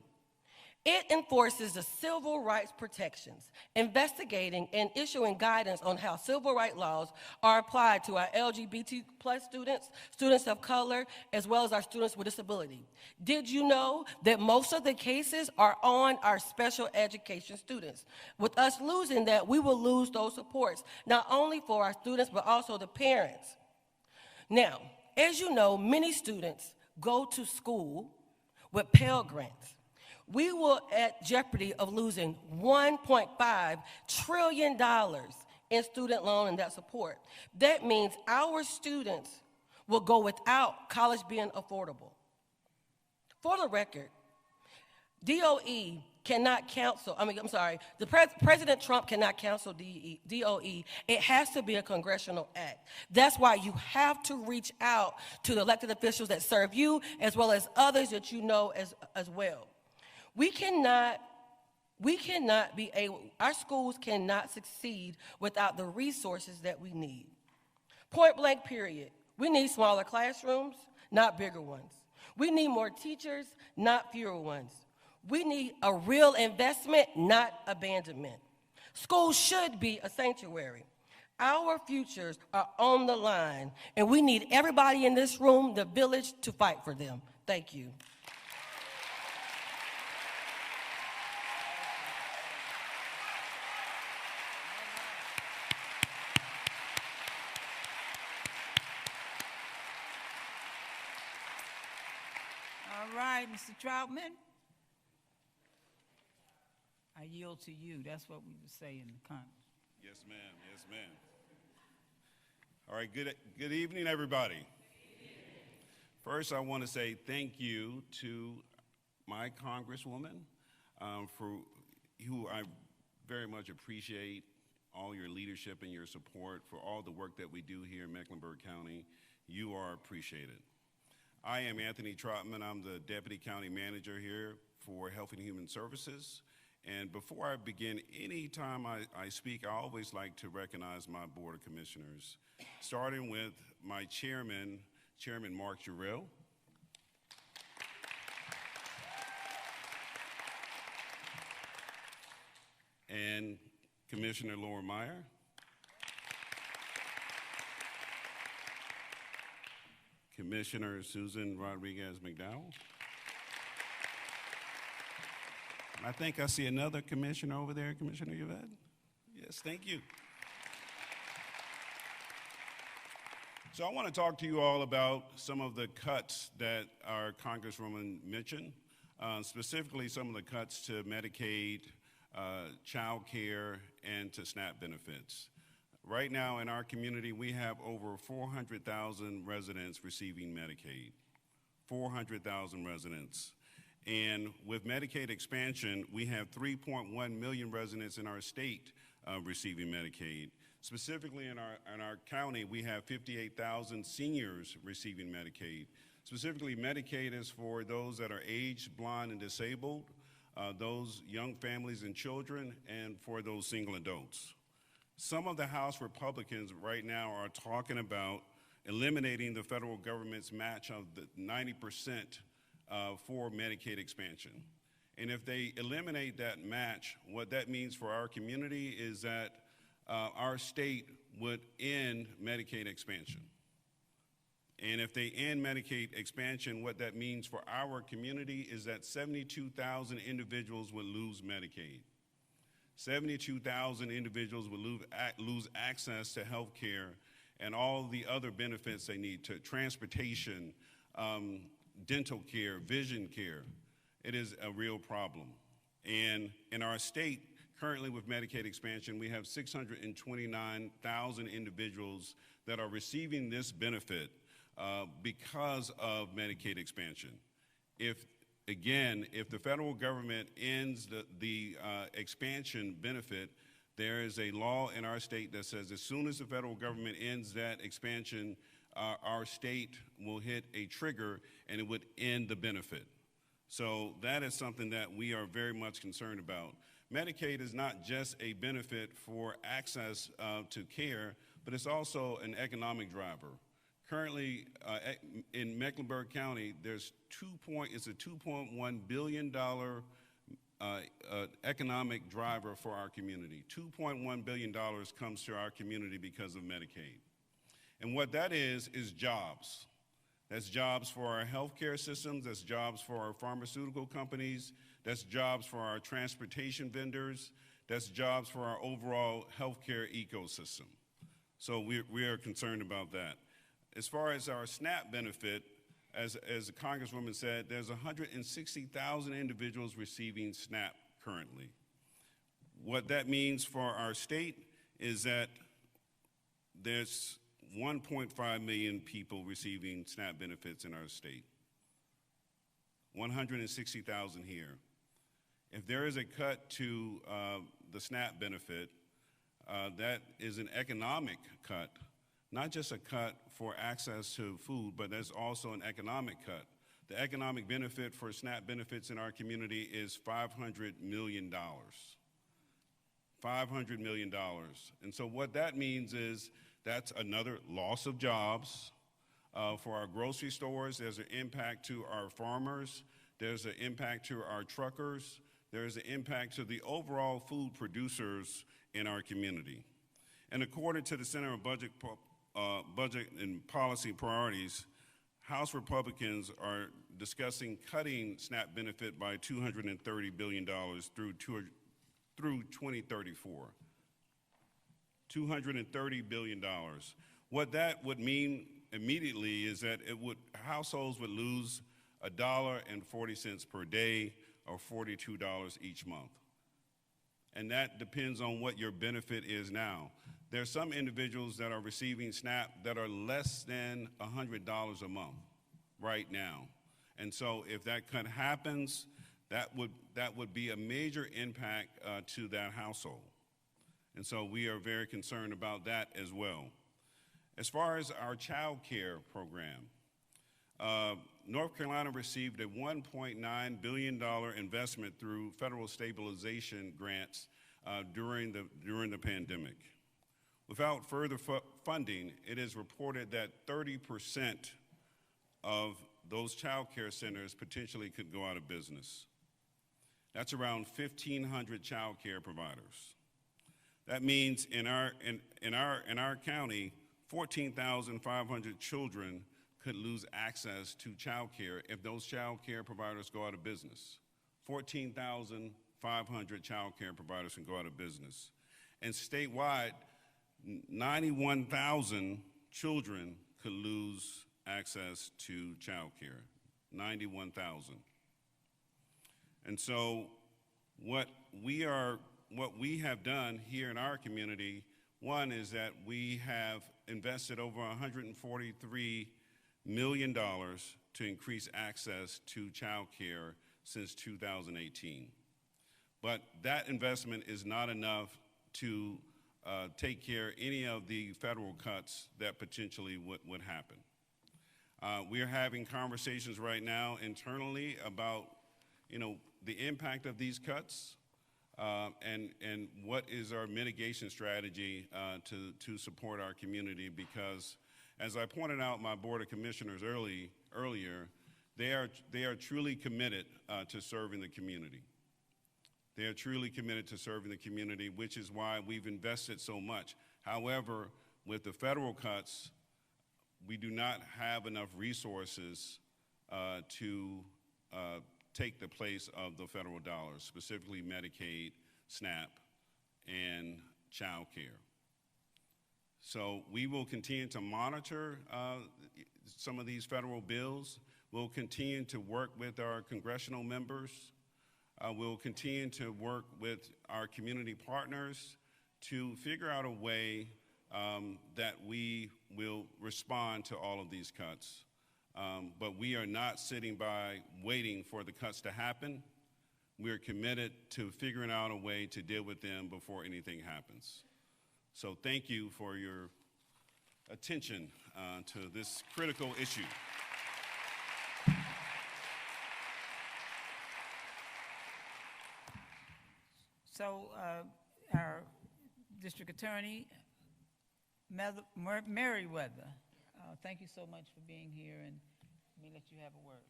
It enforces the civil rights protections, investigating and issuing guidance on how civil rights laws are applied to our LGBT+ students, students of color, as well as our students with disability. Did you know that most of the cases are on our special education students? With us losing that, we will lose those supports, not only for our students, but also the parents. Now, as you know, many students go to school with Pell Grants. We will at jeopardy of losing $1.5 trillion in student loan and debt support. That means our students will go without college being affordable. For the record, DOE cannot cancel, President Trump cannot cancel DOE. It has to be a congressional act. That's why you have to reach out to the elected officials that serve you as well as others that you know as well. We cannot be able, our schools cannot succeed without the resources that we need. Point blank period. We need smaller classrooms, not bigger ones. We need more teachers, not fewer ones. We need a real investment, not abandonment. Schools should be a sanctuary. Our futures are on the line, and we need everybody in this room, the village, to fight for them. Thank you. All right, Mr. Troutman. I yield to you. That's what we would say in the Congress. Yes, ma'am. Yes, ma'am. All right, good evening, everybody. First, I want to say thank you to my Congresswoman, for who I very much appreciate all your leadership and your support for all the work that we do here in Mecklenburg County. You are appreciated. I am Anthony Troutman. I'm the Deputy County Manager here for Health and Human Services. And before I begin, any time I speak, I always like to recognize my Board of Commissioners, starting with my chairman, Chairman Mark Jarrell. And Commissioner Laura Meyer. Commissioner Susan Rodriguez McDowell. I think I see another commissioner over there, Commissioner Yvette. Yes, thank you. So I want to talk to you all about some of the cuts that our Congresswoman mentioned, specifically some of the cuts to Medicaid, child care, and to SNAP benefits. Right now in our community, we have over 400,000 residents receiving Medicaid, 400,000 residents. And with Medicaid expansion, we have 3.1 million residents in our state receiving Medicaid. Specifically in our county, we have 58,000 seniors receiving Medicaid. Specifically, Medicaid is for those that are aged, blind, and disabled, those young families and children, and for those single adults. Some of the House Republicans right now are talking about eliminating the federal government's match of the 90% for Medicaid expansion. And if they eliminate that match, what that means for our community is that our state would end Medicaid expansion. And if they end Medicaid expansion, what that means for our community is that 72,000 individuals would lose Medicaid. 72,000 individuals would lose access to health care and all the other benefits they need, to transportation, dental care, vision care. It is a real problem. And in our state, currently with Medicaid expansion, we have 629,000 individuals that are receiving this benefit because of Medicaid expansion. If the federal government ends the expansion benefit, there is a law in our state that says as soon as the federal government ends that expansion, our state will hit a trigger and it would end the benefit. So that is something that we are very much concerned about. Medicaid is not just a benefit for access to care, but it's also an economic driver. Currently, in Mecklenburg County, it's a $2.1 billion economic driver for our community. $2.1 billion comes to our community because of Medicaid. And what that is jobs. That's jobs for our healthcare systems, that's jobs for our pharmaceutical companies, that's jobs for our transportation vendors, that's jobs for our overall healthcare ecosystem. So we are concerned about that. As far as our SNAP benefit, as the Congresswoman said, there's 160,000 individuals receiving SNAP currently. What that means for our state is that there's 1.5 million people receiving SNAP benefits in our state. 160,000 here. If there is a cut to the SNAP benefit, that is an economic cut, not just a cut for access to food, but there's also an economic cut. The economic benefit for SNAP benefits in our community is $500 million. $500 million. And so what that means is that's another loss of jobs for our grocery stores. There's an impact to our farmers. there's an impact to our truckers, there's an impact to the overall food producers in our community. And according to the Center of Budget and Policy Priorities, House Republicans are discussing cutting SNAP benefit by $230 billion through 2034. $230 billion. What that would mean immediately is that households would lose $1.40 per day, or $42 each month. And that depends on what your benefit is now. There are some individuals that are receiving SNAP that are less than $100 a month right now. And so if that cut happens, that would be a major impact to that household. And so we are very concerned about that as well. As far as our child care program, North Carolina received a $1.9 billion investment through federal stabilization grants during the pandemic. Without further funding, it is reported that 30% of those child care centers potentially could go out of business. That's around 1,500 child care providers. That means in our county, 14,500 children could lose access to child care if those child care providers go out of business. 14,500 child care providers can go out of business. And statewide, 91,000 children could lose access to child care. 91,000. And so what we have done here in our community, one is that we have invested over $143 million to increase access to child care since 2018. But that investment is not enough to take care of any of the federal cuts that potentially would happen. We are having conversations right now internally about, the impact of these cuts and what is our mitigation strategy to support our community, because as I pointed out my Board of Commissioners earlier, they are truly committed to serving the community. They are truly committed to serving the community, which is why we've invested so much. However, with the federal cuts, we do not have enough resources to take the place of the federal dollars, specifically Medicaid, SNAP, and child care. So we will continue to monitor some of these federal bills. We'll continue to work with our congressional members. We'll continue to work with our community partners to figure out a way that we will respond to all of these cuts. But we are not sitting by waiting for the cuts to happen. We're committed to figuring out a way to deal with them before anything happens. So thank you for your attention to this critical issue. So our district attorney, Merriweather, thank you so much for being here, and let me let you have a word.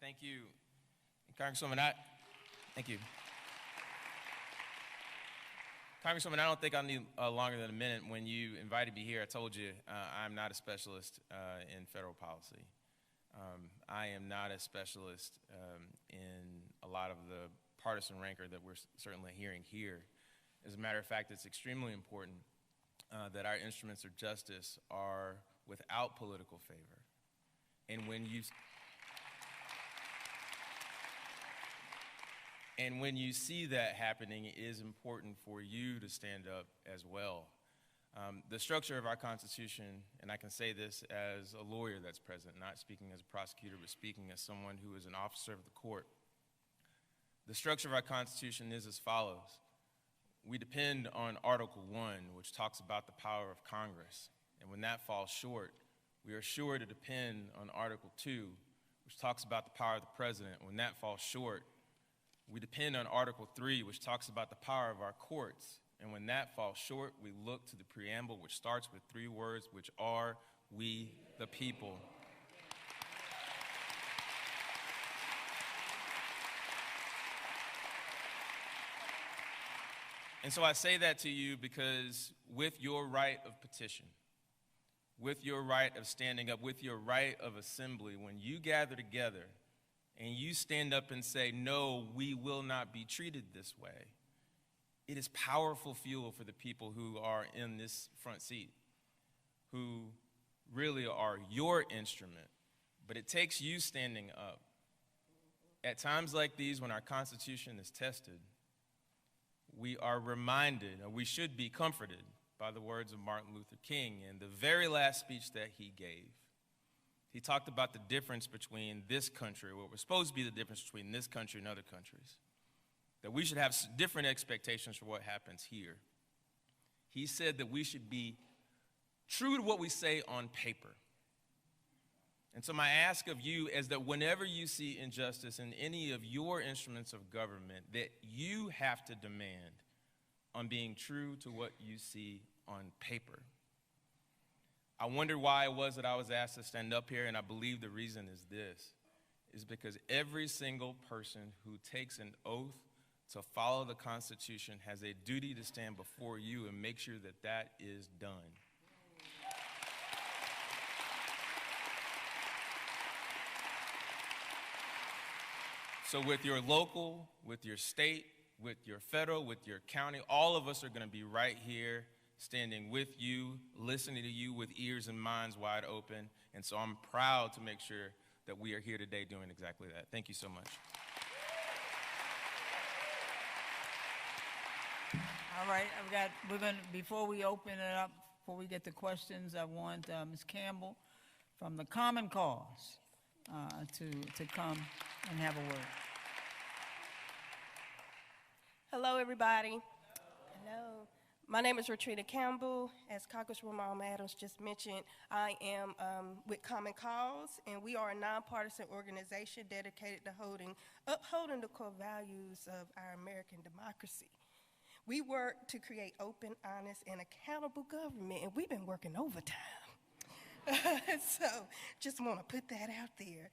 Thank you, Congresswoman. Thank you. Congresswoman, I don't think I'll need longer than a minute. When you invited me here, I told you I'm not a specialist in federal policy. I am not a specialist in a lot of the partisan rancor that we're certainly hearing here. As a matter of fact, it's extremely important that our instruments of justice are without political favor. And when you see that happening, it is important for you to stand up as well. The structure of our Constitution, and I can say this as a lawyer that's present, not speaking as a prosecutor, but speaking as someone who is an officer of the court. The structure of our Constitution is as follows. We depend on Article 1, which talks about the power of Congress. And when that falls short, we are sure to depend on Article 2, which talks about the power of the president. When that falls short, we depend on Article 3, which talks about the power of our courts. And when that falls short, we look to the preamble, which starts with 3 words, which are, we the people. And so I say that to you because with your right of petition, with your right of standing up, with your right of assembly, when you gather together and you stand up and say, no, we will not be treated this way, it is powerful fuel for the people who are in this front seat, who really are your instrument. But it takes you standing up. At times like these, when our Constitution is tested, we are reminded, or we should be comforted, by the words of Martin Luther King in the very last speech that he gave. He talked about the difference between this country, what was supposed to be the difference between this country and other countries, that we should have different expectations for what happens here. He said that we should be true to what we say on paper. And so my ask of you is that whenever you see injustice in any of your instruments of government, that you have to demand on being true to what you see on paper. I wonder why it was that I was asked to stand up here, and I believe the reason is this, is because every single person who takes an oath to follow the Constitution has a duty to stand before you and make sure that that is done. So with your local, with your state, with your federal, with your county, all of us are going to be right here standing with you, listening to you with ears and minds wide open. And so I'm proud to make sure that we are here today doing exactly that. Thank you so much. All right, before we open it up, before we get to questions, I want Ms. Campbell from the Common Cause to come and have a word. Hello, everybody. Hello. My name is Retrina Campbell. As Congresswoman Alma Adams just mentioned, I am with Common Cause, and we are a nonpartisan organization dedicated to upholding the core values of our American democracy. We work to create open, honest, and accountable government, and we've been working overtime. So just want to put that out there.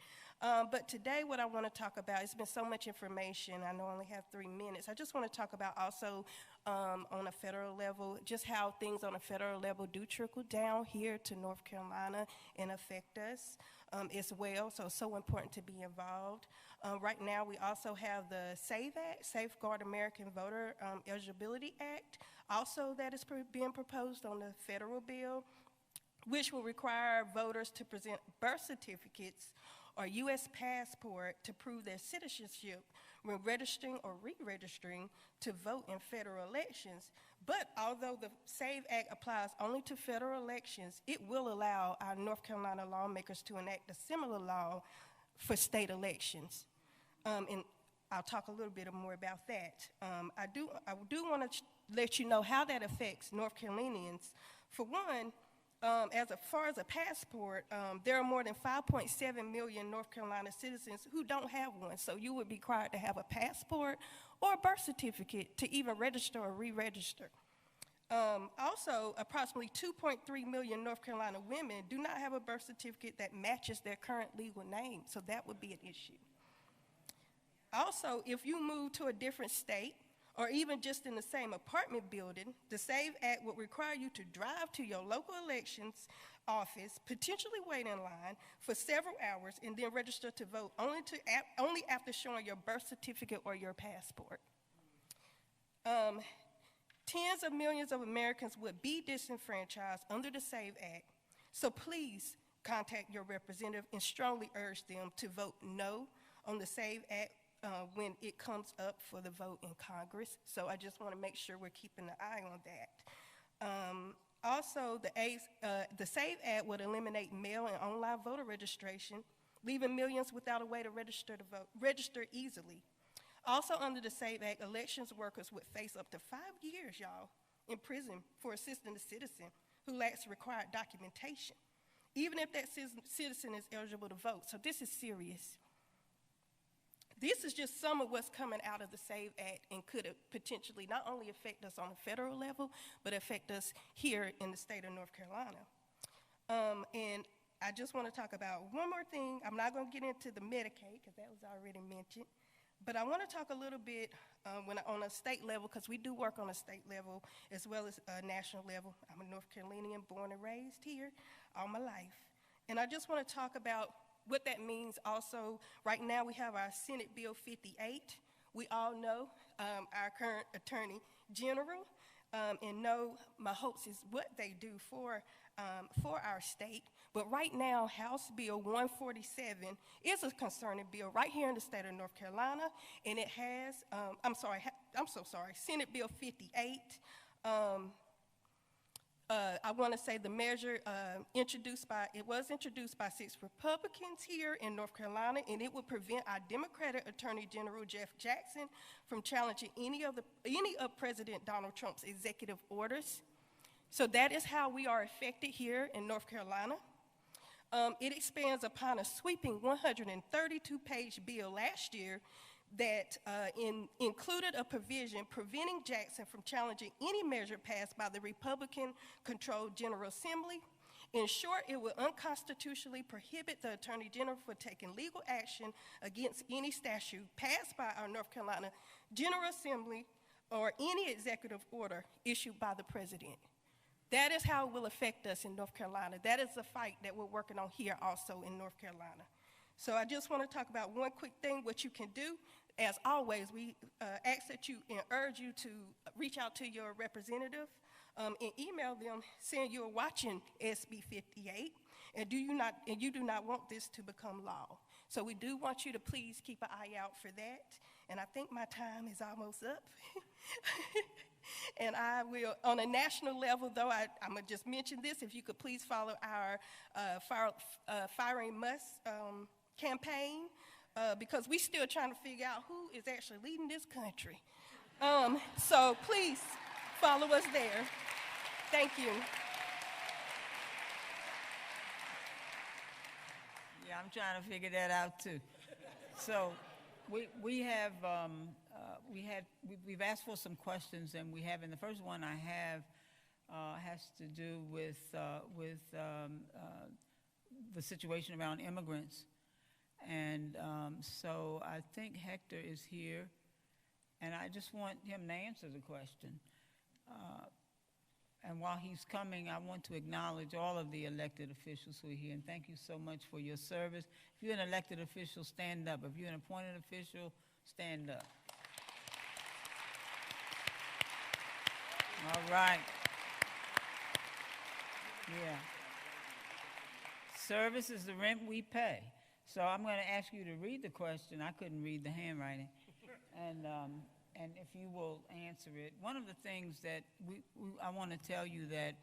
But today what I want to talk about, it's been so much information, I know I only have 3 minutes. I just want to talk about also on a federal level, just how things on a federal level do trickle down here to North Carolina and affect us as well, so it's so important to be involved. Right now we also have the SAVE Act, Safeguard American Voter Eligibility Act, also that is being proposed on the federal bill, which will require voters to present birth certificates or U.S. passport to prove their citizenship when registering or re-registering to vote in federal elections. But although the SAVE Act applies only to federal elections, it will allow our North Carolina lawmakers to enact a similar law for state elections. And I'll talk a little bit more about that. I do want to let you know how that affects North Carolinians. For one, as far as a passport, there are more than 5.7 million North Carolina citizens who don't have one, so you would be required to have a passport or a birth certificate to even register or re-register. Also, approximately 2.3 million North Carolina women do not have a birth certificate that matches their current legal name, so that would be an issue. Also, if you move to a different state, or even just in the same apartment building, the SAVE Act would require you to drive to your local elections office, potentially wait in line for several hours, and then register to vote only after showing your birth certificate or your passport. Tens of millions of Americans would be disenfranchised under the SAVE Act, so please contact your representative and strongly urge them to vote no on the SAVE Act when it comes up for the vote in Congress. So I just want to make sure we're keeping an eye on that. Also, the SAVE Act would eliminate mail and online voter registration, leaving millions without a way to register easily. Also, under the SAVE Act, elections workers would face up to 5 years, y'all, in prison for assisting a citizen who lacks required documentation, even if that citizen is eligible to vote. So this is serious. This is just some of what's coming out of the SAVE Act and could potentially not only affect us on a federal level, but affect us here in the state of North Carolina. And I just want to talk about one more thing. I'm not going to get into the Medicaid, because that was already mentioned. But I want to talk a little bit on a state level, because we do work on a state level as well as a national level. I'm a North Carolinian, born and raised here all my life. And I just want to talk about what that means also. Right now we have our Senate Bill 58. We all know our current Attorney General and know my hopes is what they do for our state. But right now, House Bill 147 is a concerning bill right here in the state of North Carolina, and it has, I'm so sorry, Senate Bill 58. I want to say the measure was introduced by 6 Republicans here in North Carolina, and it would prevent our Democratic Attorney General Jeff Jackson from challenging any of President Donald Trump's executive orders. So that is how we are affected here in North Carolina. It expands upon a sweeping 132-page bill last year that included a provision preventing Jackson from challenging any measure passed by the Republican-controlled General Assembly. In short, it would unconstitutionally prohibit the Attorney General from taking legal action against any statute passed by our North Carolina General Assembly or any executive order issued by the President. That is how it will affect us in North Carolina. That is the fight that we're working on here also in North Carolina. So I just want to talk about one quick thing, what you can do. As always, we ask that you and urge you to reach out to your representative and email them saying you're watching SB 58 and you do not want this to become law. So we do want you to please keep an eye out for that. And I think my time is almost up. And I will, on a national level, though, I'm going to just mention this. If you could please follow our Firing Must campaign, because we're still trying to figure out who is actually leading this country. So please follow us there. Thank you. Yeah, I'm trying to figure that out too. So we've asked for some questions, and and the first one I have has to do with the situation around immigrants. And so I think Hector is here, and I just want him to answer the question. And while he's coming, I want to acknowledge all of the elected officials who are here, and thank you so much for your service. If you're an elected official, stand up. If you're an appointed official, stand up. All right. Yeah. Service is the rent we pay. So I'm going to ask you to read the question. I couldn't read the handwriting. And if you will answer it. One of the things that I want to tell you that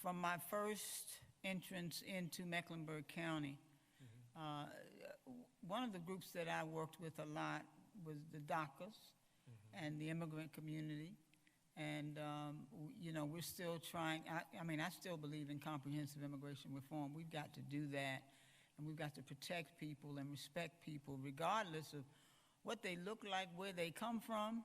from my first entrance into Mecklenburg County, one of the groups that I worked with a lot was the DACAs and the immigrant community. And, you know, we're still trying. I mean, I still believe in comprehensive immigration reform. We've got to do that. And we've got to protect people and respect people regardless of what they look like, where they come from.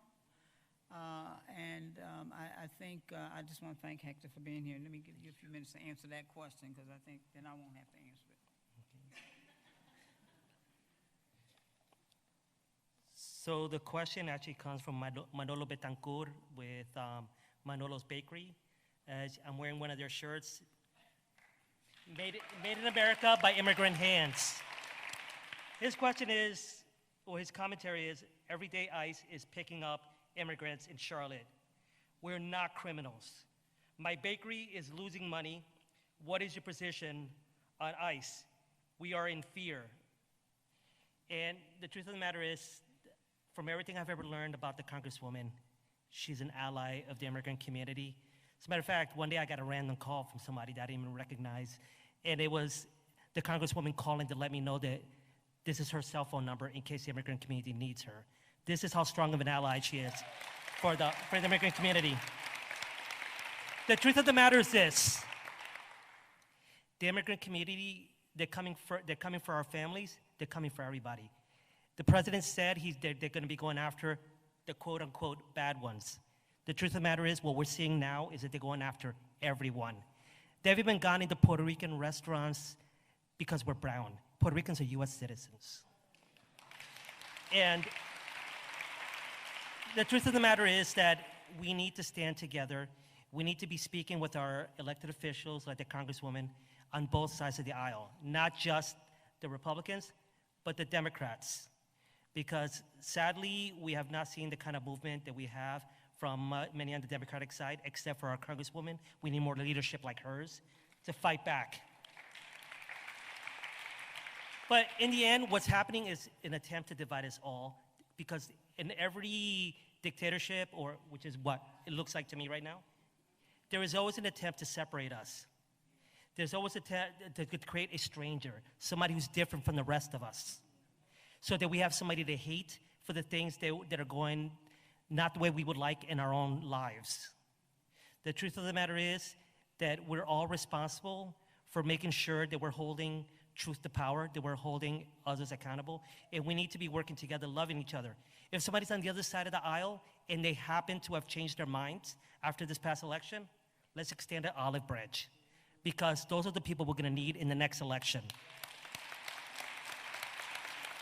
I think I just want to thank Hector for being here. Let me give you a few minutes to answer that question, because I think then I won't have to answer it. Okay. So the question actually comes from Manolo Betancourt with Manolo's Bakery. I'm wearing one of their shirts. Made in America by immigrant hands. His question is, or his commentary is, everyday ICE is picking up immigrants in Charlotte. We're not criminals. My bakery is losing money. What is your position on ICE? We are in fear. And the truth of the matter is, from everything I've ever learned about the Congresswoman, she's an ally of the immigrant community. As a matter of fact, one day I got a random call from somebody that I didn't even recognize, and it was the Congresswoman calling to let me know that this is her cell phone number in case the immigrant community needs her. This is how strong of an ally she is for the immigrant community. The truth of the matter is this: the immigrant community, they're coming for our families, they're coming for everybody. The president said they're going to be going after the quote-unquote bad ones. The truth of the matter is, what we're seeing now is that they're going after everyone. They've even gone into Puerto Rican restaurants because we're brown. Puerto Ricans are US citizens. And The truth of the matter is that we need to stand together. We need to be speaking with our elected officials, like the Congresswoman, on both sides of the aisle, not just the Republicans, but the Democrats. Because sadly, we have not seen the kind of movement that we have from many on the Democratic side, except for our Congresswoman. We need more leadership like hers to fight back. But in the end, what's happening is an attempt to divide us all, because in every dictatorship, or which is what it looks like to me right now, there is always an attempt to separate us. There's always an attempt to create a stranger, somebody who's different from the rest of us, so that we have somebody to hate for the things that are going not the way we would like in our own lives. The truth of the matter is that we're all responsible for making sure that we're holding truth to power, that we're holding others accountable, and we need to be working together, loving each other. If somebody's on the other side of the aisle and they happen to have changed their minds after this past election, let's extend an olive branch, because those are the people we're gonna need in the next election.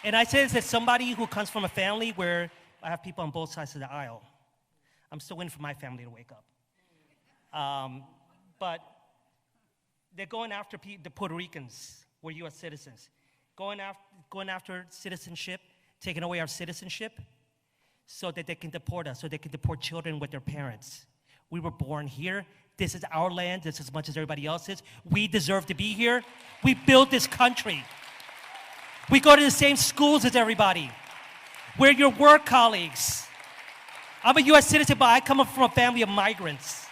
And I say this as somebody who comes from a family where I have people on both sides of the aisle. I'm still waiting for my family to wake up. But they're going after the Puerto Ricans, we're US citizens, going after citizenship, taking away our citizenship so that they can deport us, so they can deport children with their parents. We were born here. This is our land just as much as everybody else's. We deserve to be here. We built this country. We go to the same schools as everybody. We're your work colleagues. I'm a US citizen, but I come from a family of migrants.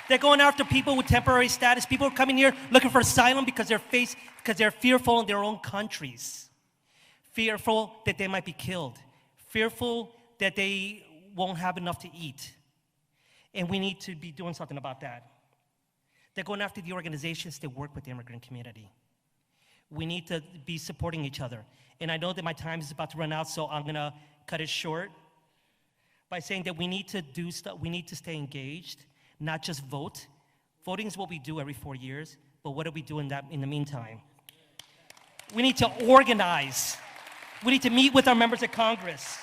They're going after people with temporary status. People are coming here looking for asylum because they're fearful in their own countries. Fearful that they might be killed. Fearful that they won't have enough to eat. And we need to be doing something about that. They're going after the organizations that work with the immigrant community. We need to be supporting each other. And I know that my time is about to run out, so I'm gonna cut it short by saying that we need to do stuff, we need to stay engaged, not just vote. Voting is what we do every 4 years, but what do we do in the meantime? We need to organize. We need to meet with our members of Congress.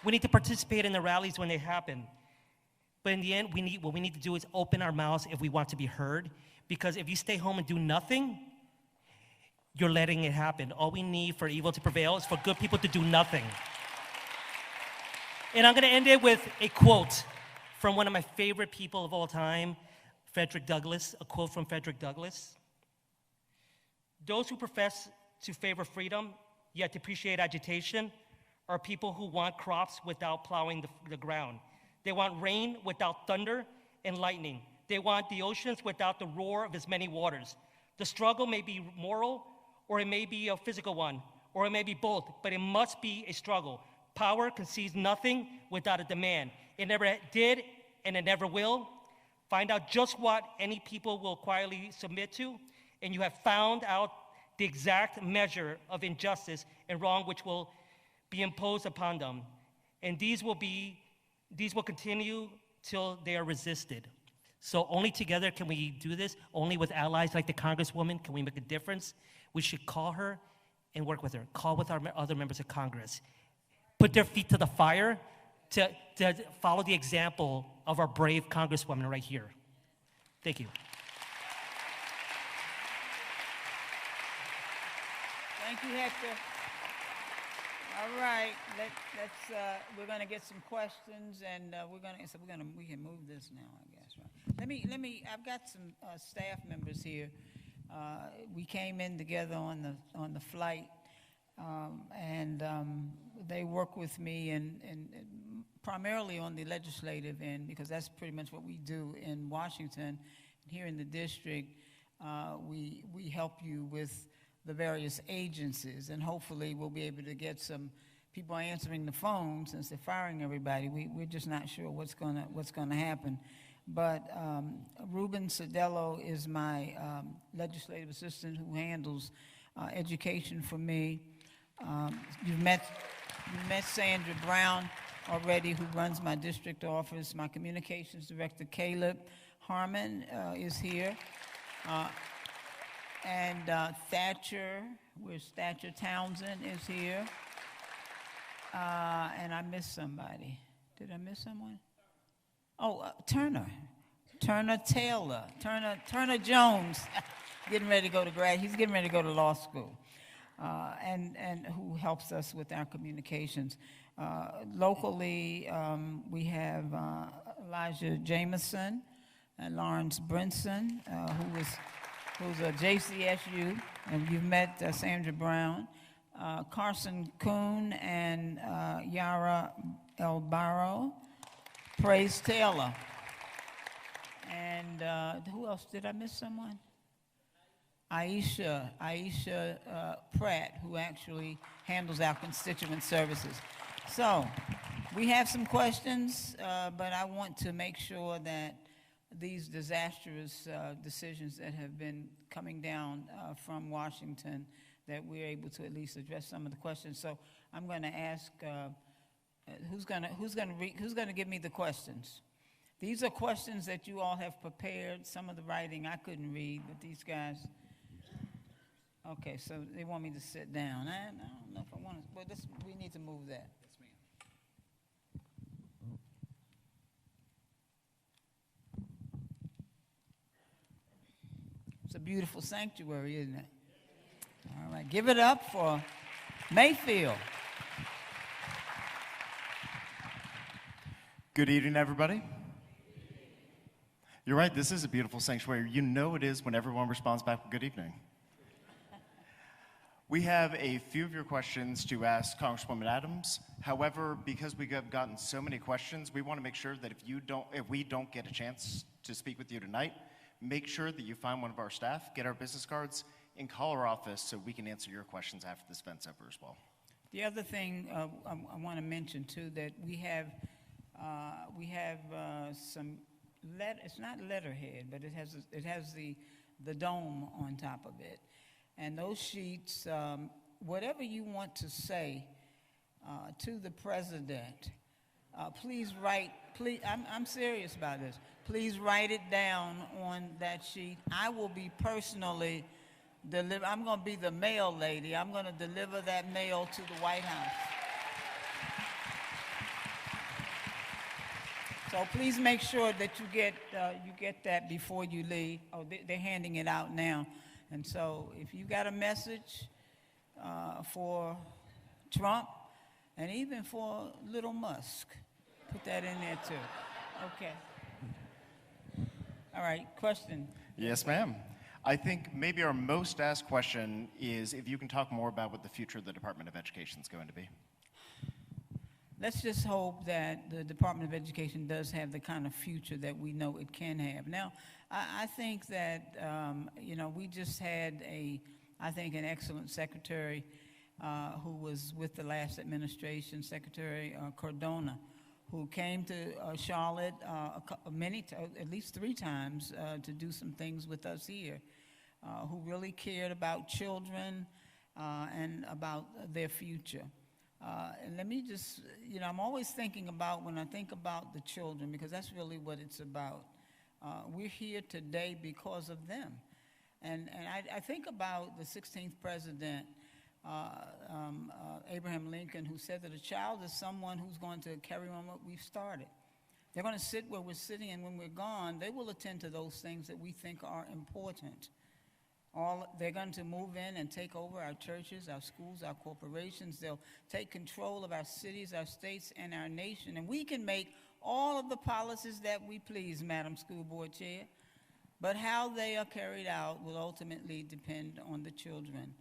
We need to participate in the rallies when they happen. But in the end, what we need to do is open our mouths if we want to be heard, because if you stay home and do nothing, you're letting it happen. All we need for evil to prevail is for good people to do nothing. And I'm gonna end it with a quote from one of my favorite people of all time, Frederick Douglass, a quote from Frederick Douglass. Those who profess to favor freedom, yet depreciate agitation, are people who want crops without plowing the ground. They want rain without thunder and lightning. They want the oceans without the roar of its many waters. The struggle may be moral, or it may be a physical one, or it may be both, but it must be a struggle. Power concedes nothing without a demand. It never did, and it never will. Find out just what any people will quietly submit to, and you have found out the exact measure of injustice and wrong which will be imposed upon them. And these will continue till they are resisted. So only together can we do this. Only with allies like the Congresswoman can we make a difference. We should call her and work with her. Call with our other members of Congress. Put their feet to the fire to follow the example of our brave Congresswoman right here. Thank you. Thank you, Hector. All right, we're going to get some questions, and we can move this now, I guess, right? I've got some staff members here. We came in together on the flight, and they work with me and primarily on the legislative end, because that's pretty much what we do in Washington. Here in the district, we help you with the various agencies, and hopefully we'll be able to get some people answering the phone since they're firing everybody. We're just not sure what's gonna happen. But Ruben Cedello is my legislative assistant who handles education for me. You've met Sandra Brown already, who runs my district office. My communications director, Caleb Harmon, is here. And Thatcher Townsend is here. And I missed somebody. Did I miss someone? Oh, Turner. Turner Taylor. Turner Jones. Getting ready to go to grad. He's getting ready to go to law school. And who helps us with our communications. Locally, we have Elijah Jameson and Lawrence Brinson, who's a JCSU, and you've met Sandra Brown, Carson Kuhn and Yara Elbaro, Praise Taylor, and who else? Did I miss someone? Aisha Pratt, who actually handles our constituent services. So we have some questions, but I want to make sure that these disastrous decisions that have been coming down from Washington, that we're able to at least address some of the questions. So I'm going to ask, who's going to give me the questions? These are questions that you all have prepared. Some of the writing I couldn't read, but these guys. Okay, so they want me to sit down. I don't know if I want to, but we need to move that. Yes, ma'am. It's a beautiful sanctuary, isn't it? All right, give it up for Mayfield. Good evening, everybody. You're right, this is a beautiful sanctuary. You know it is when everyone responds back with good evening. We have a few of your questions to ask Congresswoman Adams. However, because we have gotten so many questions, we want to make sure that if we don't get a chance to speak with you tonight, make sure that you find one of our staff, get our business cards, and call our office so we can answer your questions after this event's over as well. The other thing I want to mention too, that we have some it's not letterhead, but it has the dome on top of it. And those sheets, whatever you want to say to the president, please write, I'm serious about this. Please write it down on that sheet. I will be personally I'm going to be the mail lady. I'm going to deliver that mail to the White House. So please make sure that you get that before you leave. Oh, they're handing it out now. And so if you got a message for Trump and even for little Musk, put that in there too. Okay. All right, question. Yes, ma'am. I think maybe our most asked question is if you can talk more about what the future of the Department of Education is going to be. Let's just hope that the Department of Education does have the kind of future that we know it can have. Now, I think that, we just had I think an excellent secretary who was with the last administration, Secretary Cardona, who came to Charlotte at least 3 times to do some things with us here, who really cared about children and about their future. And let me just, I'm always thinking about, when I think about the children, because that's really what it's about. We're here today because of them. And I think about the 16th president, Abraham Lincoln, who said that a child is someone who's going to carry on what we've started. They're going to sit where we're sitting, and when we're gone, they will attend to those things that we think are important. They're going to move in and take over our churches, our schools, our corporations. They'll take control of our cities, our states, and our nation. And we can make all of the policies that we please, Madam School Board Chair. But how they are carried out will ultimately depend on the children.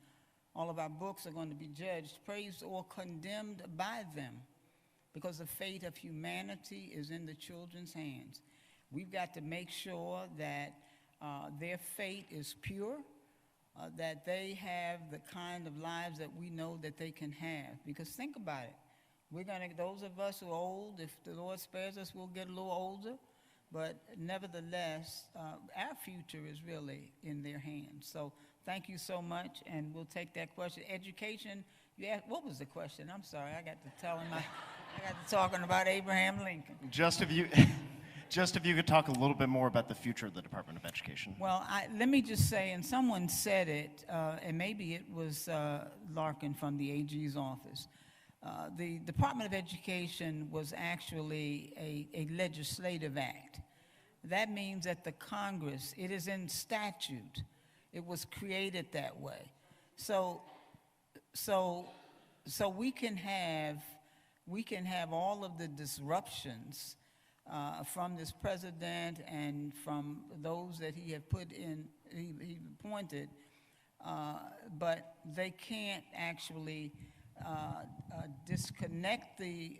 All of our books are going to be judged, praised, or condemned by them, because the fate of humanity is in the children's hands. We've got to make sure that their fate is pure, that they have the kind of lives that we know that they can have. Because think about it. Those of us who are old, if the Lord spares us, we'll get a little older. But nevertheless, our future is really in their hands. So thank you so much, and we'll take that question. Education, you asked, what was the question? I'm sorry, I got to tell him, I got to talking about Abraham Lincoln. Just if you could talk a little bit more about the future of the Department of Education. Well, let me just say, and someone said it, and maybe it was Larkin from the AG's office, The Department of Education was actually a legislative act. That means that the Congress, it is in statute. It was created that way. So we can have all of the disruptions from this president and from those that he had put in, he appointed, but they can't actually disconnect the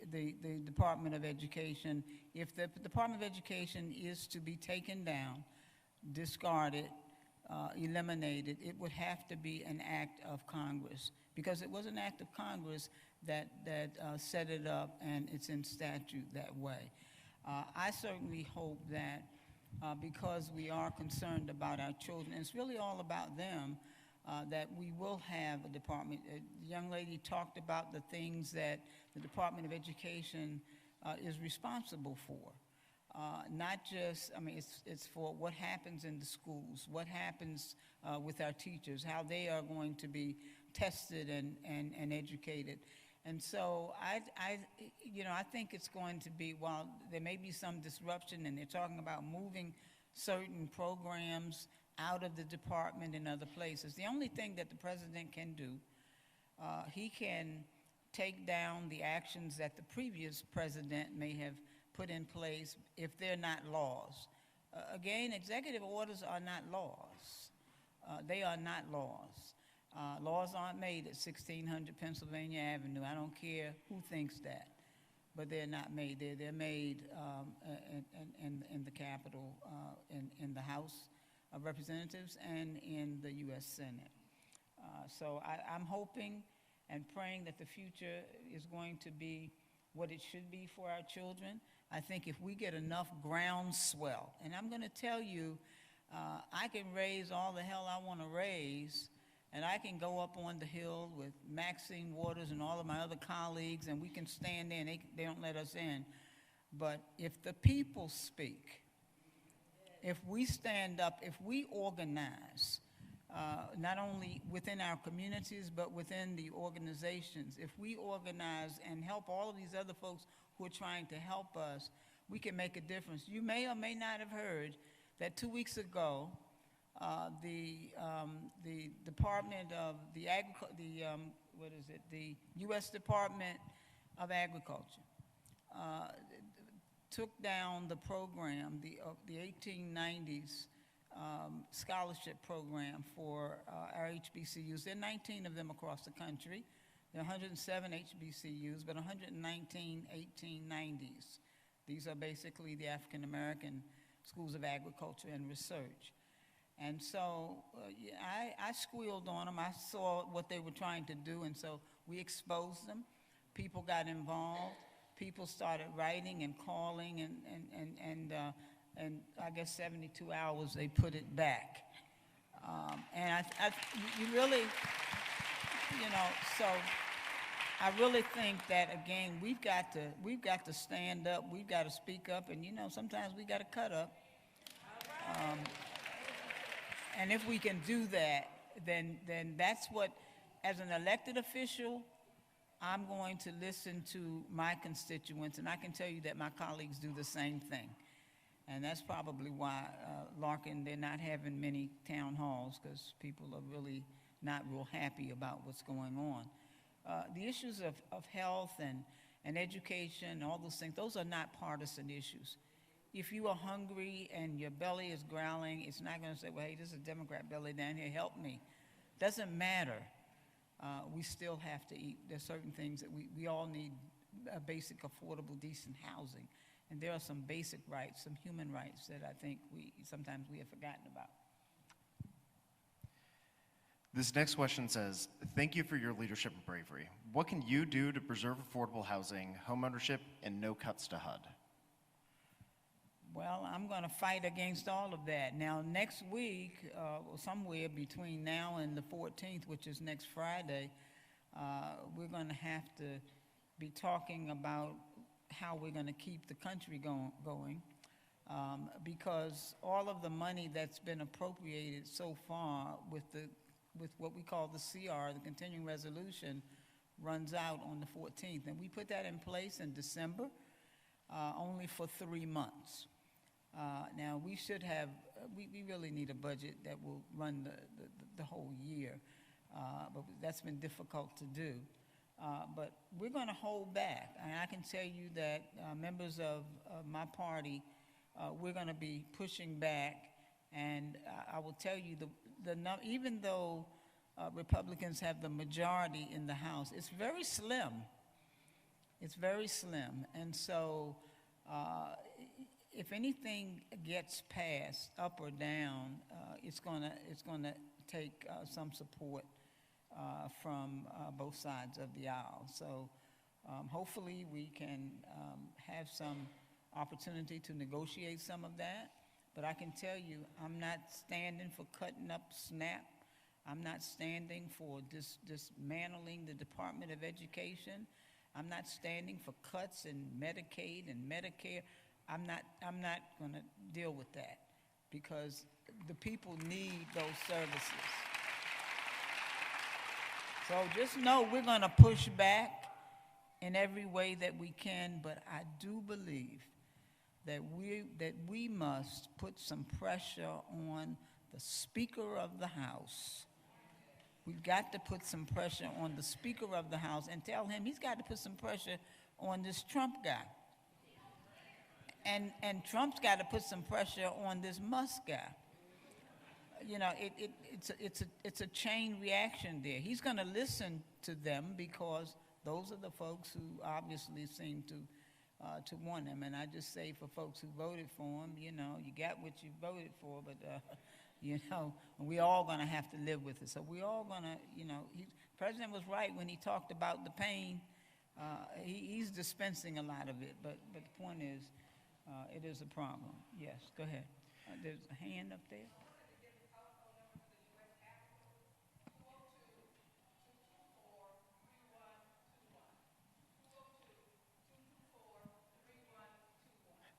Department of Education. If the Department of Education is to be taken down, discarded, eliminated, it would have to be an act of Congress, because it was an act of Congress that set it up, and it's in statute that way. I certainly hope that because we are concerned about our children, and it's really all about them, that we will have a department. The young lady talked about the things that the Department of Education is responsible for. Not just, I mean, it's for what happens in the schools, what happens with our teachers, how they are going to be tested and educated. And so I think it's going to be, while there may be some disruption, and they're talking about moving certain programs out of the department and other places, the only thing that the president can do, he can take down the actions that the previous president may have put in place if they're not laws. Again, executive orders are not laws. They are not laws. Laws aren't made at 1600 Pennsylvania Avenue. I don't care who thinks that, but they're not made there. They're made in the Capitol, in the House of Representatives, and in the U.S. Senate. So I'm hoping and praying that the future is going to be what it should be for our children. I think if we get enough groundswell, and I'm going to tell you, I can raise all the hell I want to raise, and I can go up on the Hill with Maxine Waters and all of my other colleagues, and we can stand there, and they don't let us in. But if the people speak, if we stand up, if we organize, not only within our communities, but within the organizations, if we organize and help all of these other folks who are trying to help us, we can make a difference. You may or may not have heard that 2 weeks ago, the Department of the U.S. Department of Agriculture took down the program, the 1890s scholarship program for our HBCUs. There are 19 of them across the country. There are 107 HBCUs, but 119 1890s. These are basically the African American schools of agriculture and research. And so I squealed on them. I saw what they were trying to do, and so we exposed them. People got involved. People started writing and calling, and I guess 72 hours they put it back. And you really, so I really think that, again, we've got to stand up. We've got to speak up, and sometimes we got to cut up. And if we can do that, then that's what, as an elected official, I'm going to listen to my constituents, and I can tell you that my colleagues do the same thing. And that's probably why, Larkin, they're not having many town halls, because people are really not real happy about what's going on. The issues of health and education, all those things, those are not partisan issues. If you are hungry and your belly is growling, it's not going to say, well, hey, there's a Democrat belly down here, help me. Doesn't matter. We still have to eat. There's certain things that we all need, basic, affordable, decent housing. And there are some basic rights, some human rights that I think sometimes we have forgotten about. This next question says, thank you for your leadership and bravery. What can you do to preserve affordable housing, homeownership, and no cuts to HUD? Well, I'm going to fight against all of that. Now, next week, somewhere between now and the 14th, which is next Friday, we're going to have to be talking about how we're going to keep the country going, because all of the money that's been appropriated so far with what we call the CR, the continuing resolution, runs out on the 14th. And we put that in place in December, only for 3 months. Now, we should have, we really need a budget that will run the whole year, but that's been difficult to do. But we're going to hold back. And I can tell you that members of my party, we're going to be pushing back. And I will tell you, even though Republicans have the majority in the House, it's very slim. It's very slim. And so if anything gets passed, up or down, it's going to take some support from both sides of the aisle. So hopefully we can have some opportunity to negotiate some of that. But I can tell you, I'm not standing for cutting up SNAP. I'm not standing for dismantling the Department of Education. I'm not standing for cuts in Medicaid and Medicare. I'm not going to deal with that because the people need those services. So just know we're going to push back in every way that we can, but I do believe that we must put some pressure on the Speaker of the House. We've got to put some pressure on the Speaker of the House and tell him he's got to put some pressure on this Trump guy. And Trump's got to put some pressure on this Musk guy. You know, it's a chain reaction there. He's going to listen to them because those are the folks who obviously seem to want him. And I just say for folks who voted for him, you know, you got what you voted for, but, you know, we all going to have to live with it. So we all going to, you know, the president was right when he talked about the pain. He's dispensing a lot of it, but the point is, it is a problem. Yes, go ahead. There's a hand up there.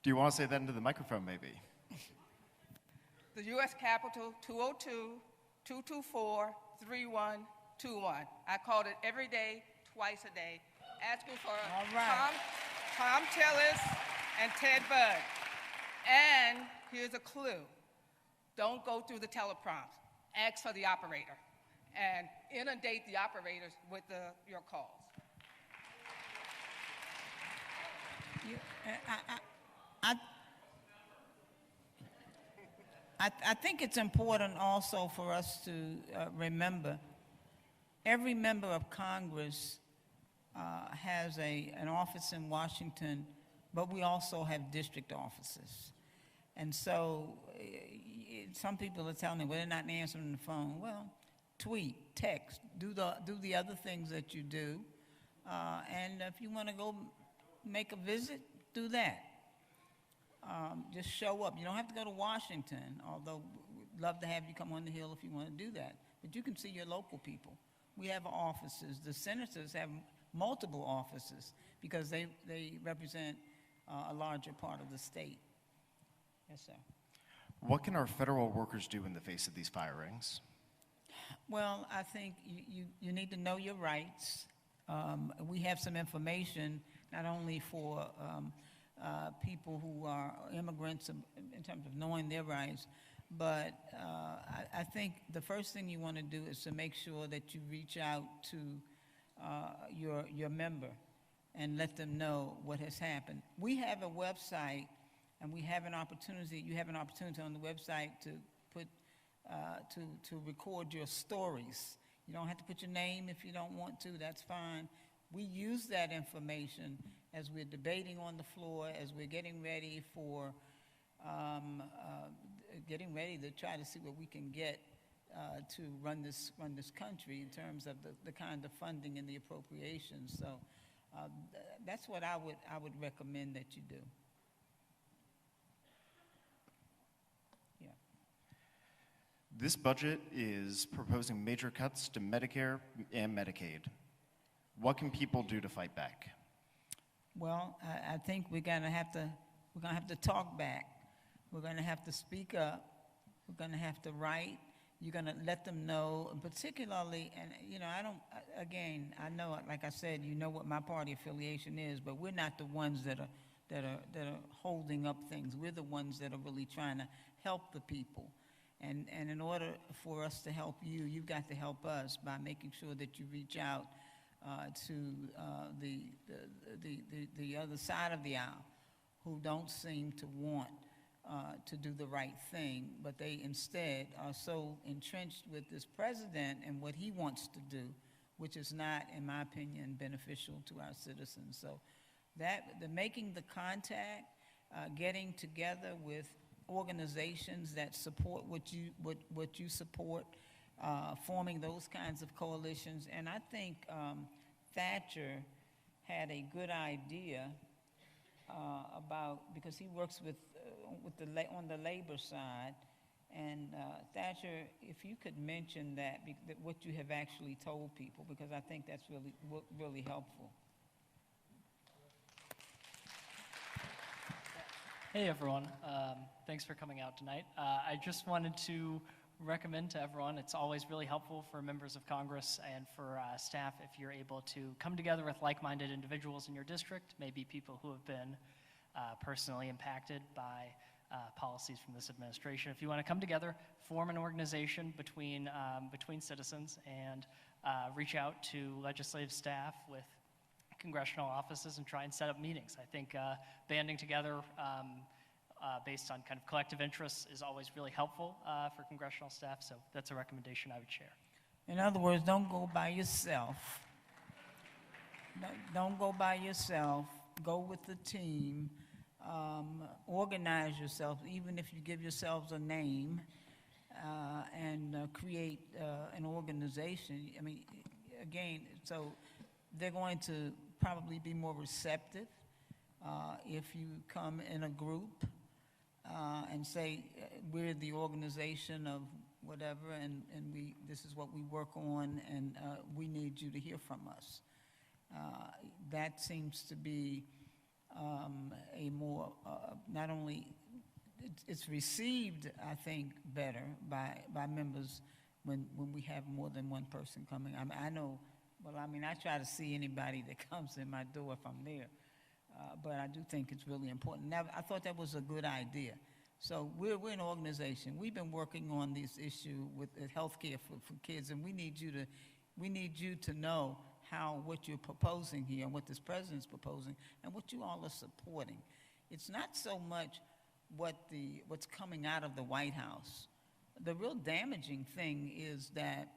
Do you want to say that into the microphone, maybe? The U.S. Capitol, 202-224-3121. I called it every day, twice a day, asking for Tom Tillis and Ted Budd. And here's a clue. Don't go through the teleprompts. Ask for the operator and inundate the operators with your calls. I think it's important also for us to remember every member of Congress has an office in Washington, but we also have district offices. And so some people are telling me, well, they're not answering the phone. Well, tweet, text, do the other things that you do. And if you want to go make a visit, do that. Just show up. You don't have to go to Washington, although we'd love to have you come on the Hill if you want to do that. But you can see your local people. We have offices. The senators have multiple offices because they represent a larger part of the state. Yes, sir. What can our federal workers do in the face of these firings? Well, I think you need to know your rights. We have some information not only for people who are immigrants in terms of knowing their rights, but I think the first thing you want to do is to make sure that you reach out to your member and let them know what has happened. We have a website, and we have an opportunity. You have an opportunity on the website to put to record your stories. You don't have to put your name if you don't want to. That's fine. We use that information as we're debating on the floor, as we're getting ready for to try to see what we can get to run this country in terms of the kind of funding and the appropriations. So that's what I would recommend that you do. Yeah. This budget is proposing major cuts to Medicare and Medicaid. What can people do to fight back? Well, I think we're gonna have to talk back. We're gonna have to speak up. We're gonna have to write You're going to let them know, particularly, and again, I know, like I said, you know what my party affiliation is, but we're not the ones that are holding up things. We're the ones that are really trying to help the people. And in order for us to help you, you've got to help us by making sure that you reach out to the other side of the aisle who don't seem to want to do the right thing, but they instead are so entrenched with this president and what he wants to do, which is not, in my opinion, beneficial to our citizens. So making the contact, getting together with organizations that support what you support, forming those kinds of coalitions. And I think Thatcher had a good idea because he works on the labor side. And Thatcher, if you could mention that what you have actually told people, because I think that's really helpful. Hey everyone, thanks for coming out tonight. I just wanted to recommend to everyone, it's always really helpful for members of Congress and for staff if you're able to come together with like-minded individuals in your district, maybe people who have been personally impacted by policies from this administration. If you want to come together, form an organization between citizens and reach out to legislative staff with congressional offices and try and set up meetings. I think banding together based on kind of collective interests is always really helpful for congressional staff, so that's a recommendation I would share. In other words, don't go by yourself. Don't go by yourself. Go with the team. Organize yourself, even if you give yourselves a name, and create an organization. I mean, again, so they're going to probably be more receptive if you come in a group and say, we're the organization of whatever, and this is what we work on, and we need you to hear from us. That seems to be a more, not only, it's received, I think, better by members when we have more than one person coming. I know. Well, I mean, I try to see anybody that comes in my door if I'm there, but I do think it's really important. Now, I thought that was a good idea. So we're an organization. We've been working on this issue with health care for kids, and we need you to know what you're proposing here and what this president's proposing and what you all are supporting. It's not so much what's coming out of the White House. The real damaging thing is that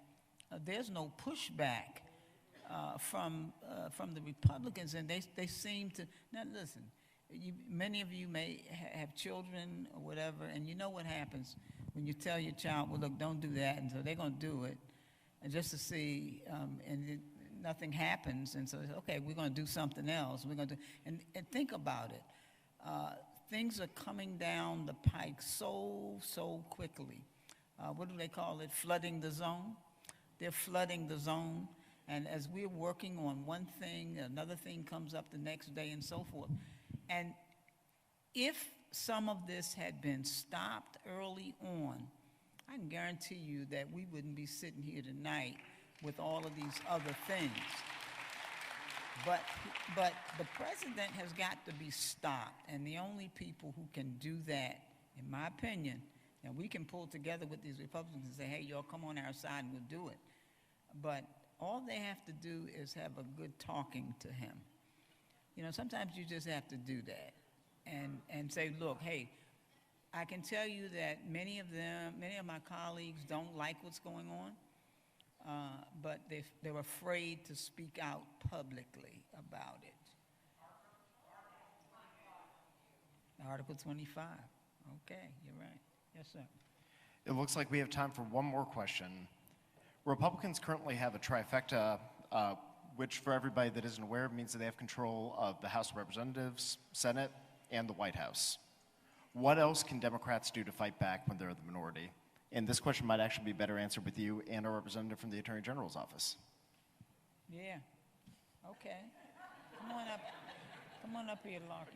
there's no pushback from the Republicans, and they seem to. Now listen, many of you may have children or whatever, and you know what happens when you tell your child, well, look, don't do that, and so they're going to do it, and just to see, nothing happens, and so okay, we're going to do something else. We're going to, and think about it. Things are coming down the pike so quickly. What do they call it? Flooding the zone. They're flooding the zone. And as we're working on one thing, another thing comes up the next day and so forth. And if some of this had been stopped early on, I can guarantee you that we wouldn't be sitting here tonight with all of these other things. But the president has got to be stopped, and the only people who can do that, in my opinion, and we can pull together with these Republicans and say, hey, y'all come on our side and we'll do it. But all they have to do is have a good talking to him. You know, sometimes you just have to do that and say, look, hey, I can tell you that many of my colleagues don't like what's going on, but they're afraid to speak out publicly about it. Article 25. Okay, you're right. Yes, sir. It looks like we have time for one more question. Republicans currently have a trifecta, which for everybody that isn't aware means that they have control of the House of Representatives, Senate, and the White House. What else can Democrats do to fight back when they're the minority? And this question might actually be better answered with you and a representative from the Attorney General's office. Yeah. Okay. Come on up here, Larkin.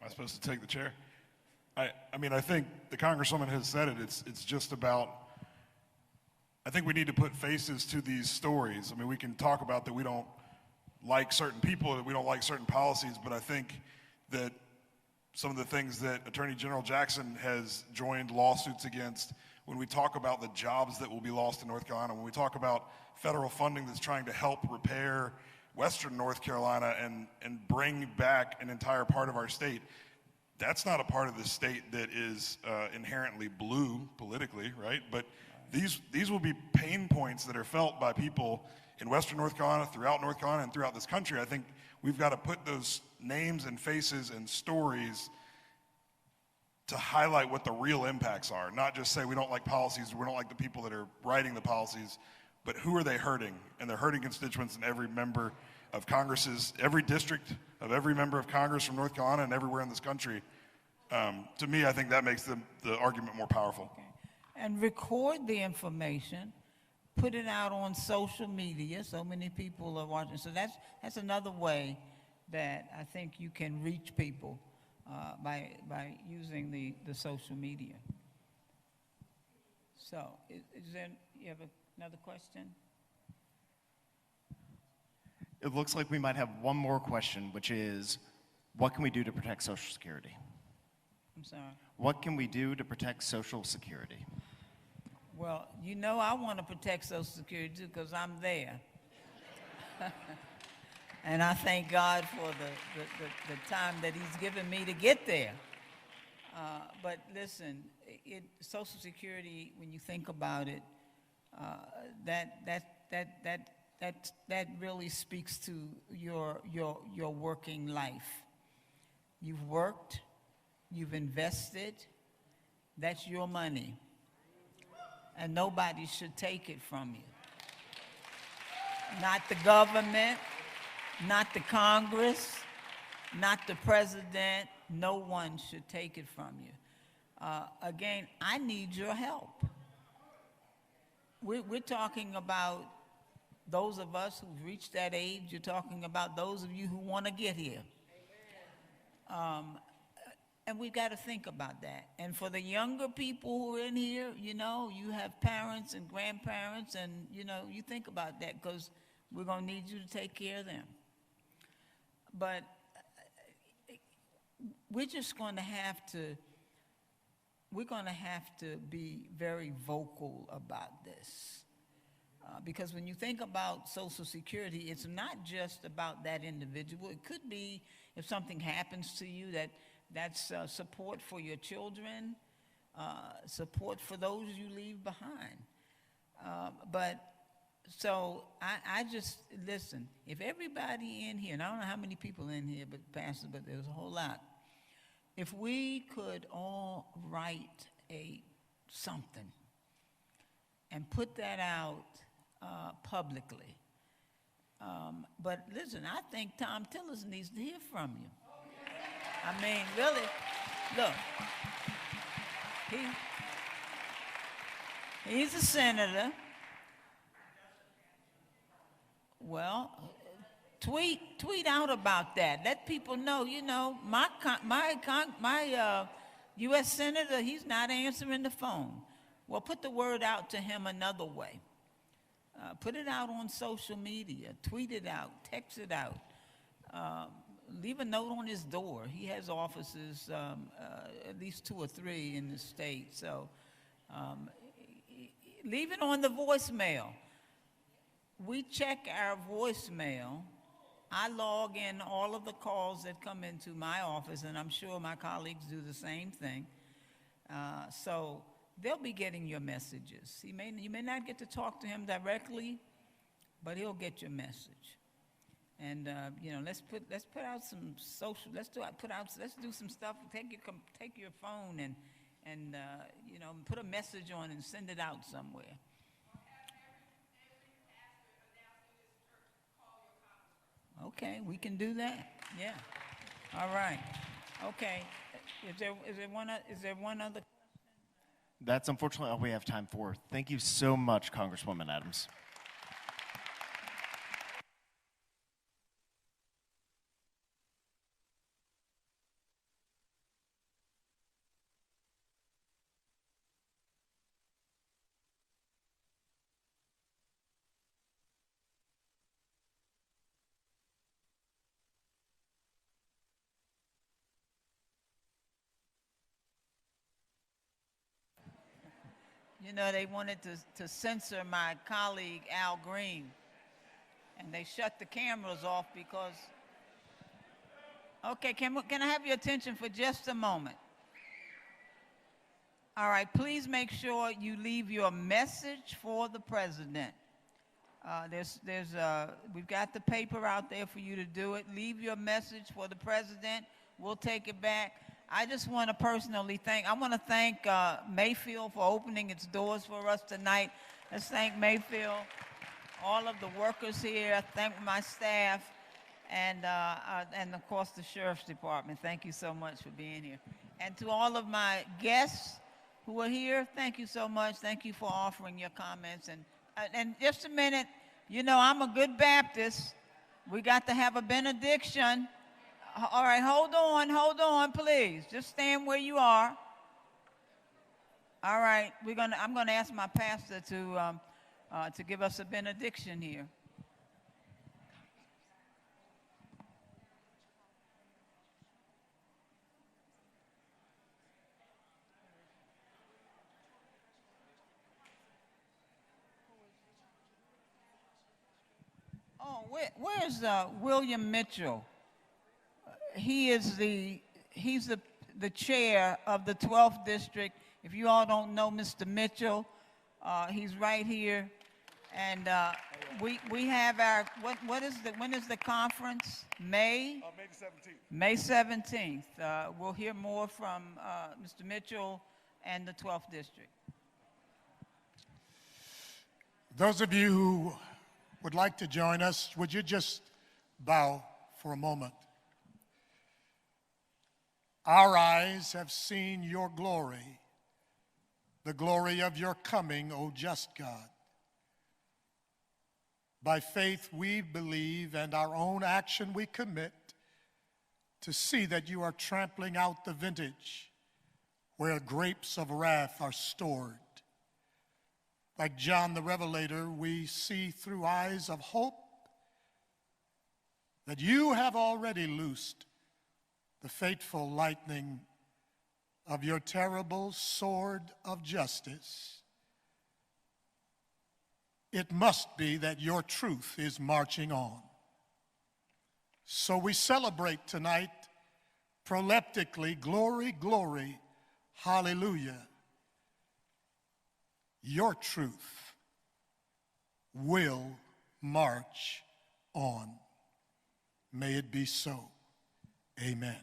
Am I supposed to take the chair? I mean, I think the Congresswoman has said it. It's just about, I think we need to put faces to these stories. I mean, we can talk about that we don't like certain people, that we don't like certain policies, but I think that some of the things that Attorney General Jackson has joined lawsuits against, when we talk about the jobs that will be lost in North Carolina, when we talk about federal funding that's trying to help repair Western North Carolina and bring back an entire part of our state, that's not a part of the state that is inherently blue politically, right? But these will be pain points that are felt by people in Western North Carolina, throughout North Carolina, and throughout this country. I think we've got to put those names and faces and stories to highlight what the real impacts are, not just say we don't like policies, we don't like the people that are writing the policies, but who are they hurting? And they're hurting constituents in every member of Congress's, every district of every member of Congress from North Carolina and everywhere in this country. To me, I think that makes the argument more powerful. Okay. And record the information, put it out on social media. So many people are watching. So that's another way that I think you can reach people by using the social media. So, you have another question? It looks like we might have one more question, which is, what can we do to protect Social Security? I'm sorry. What can we do to protect Social Security? Well, you know I want to protect Social Security too because I'm there. And I thank God for the time that he's given me to get there. But listen, Social Security, when you think about it, that really speaks to your working life. You've worked, you've invested, that's your money. And nobody should take it from you. Not the government, not the Congress, not the president, no one should take it from you. Again, I need your help. We're talking about those of us who've reached that age. You're talking about those of you who want to get here. And we've got to think about that. And for the younger people who are in here, you know, you have parents and grandparents, and, you know, you think about that because we're going to need you to take care of them. But we're just going to have to, be very vocal about this. Because when you think about Social Security, it's not just about that individual. It could be if something happens to you that's support for your children, support for those you leave behind. So I just, listen, if everybody in here, and I don't know how many people in here, but Pastor, but there's a whole lot. If we could all write something and put that out publicly. But listen, I think Tom Tillis needs to hear from you. I mean, really, look, he's a senator. Well, tweet out about that. Let people know, you know, my U.S. Senator, he's not answering the phone. Well, put the word out to him another way. Put it out on social media. Tweet it out. Text it out. Leave a note on his door. He has offices, at least 2 or 3 in the state. So leave it on the voicemail. We check our voicemail. I log in all of the calls that come into my office, and I'm sure my colleagues do the same thing. So they'll be getting your messages. You may not get to talk to him directly, but he'll get your message. And you know, let's put out some social. Let's do some stuff. Take your phone and you know, put a message on and send it out somewhere. Okay, we can do that. Yeah. All right. Okay. Is there one other? That's unfortunately all we have time for. Thank you so much, Congresswoman Adams. You know, they wanted to censor my colleague, Al Green, and they shut the cameras off because, okay, can I have your attention for just a moment? All right, please make sure you leave your message for the president. We've got the paper out there for you to do it. Leave your message for the president. We'll take it back. I just want to personally thank Mayfield for opening its doors for us tonight. Let's thank Mayfield, all of the workers here. Thank my staff, and of course the Sheriff's Department. Thank you so much for being here. And to all of my guests who are here, thank you so much. Thank you for offering your comments. And just a minute, you know, I'm a good Baptist. We got to have a benediction. All right, hold on, please. Just stand where you are. All right, I'm gonna ask my pastor to give us a benediction here. Oh, where's William Mitchell? He's the chair of the 12th district. If you all don't know Mr. Mitchell, he's right here. And we have our, when is the conference? May? May the 17th. May 17th. We'll hear more from Mr. Mitchell and the 12th district. Those of you who would like to join us, would you just bow for a moment? Our eyes have seen your glory, the glory of your coming, O just God. By faith we believe, and our own action we commit to see that you are trampling out the vintage where grapes of wrath are stored. Like John the Revelator, we see through eyes of hope that you have already loosed the fateful lightning of your terrible sword of justice. It must be that your truth is marching on. So we celebrate tonight proleptically, glory, glory, hallelujah. Your truth will march on. May it be so. Amen.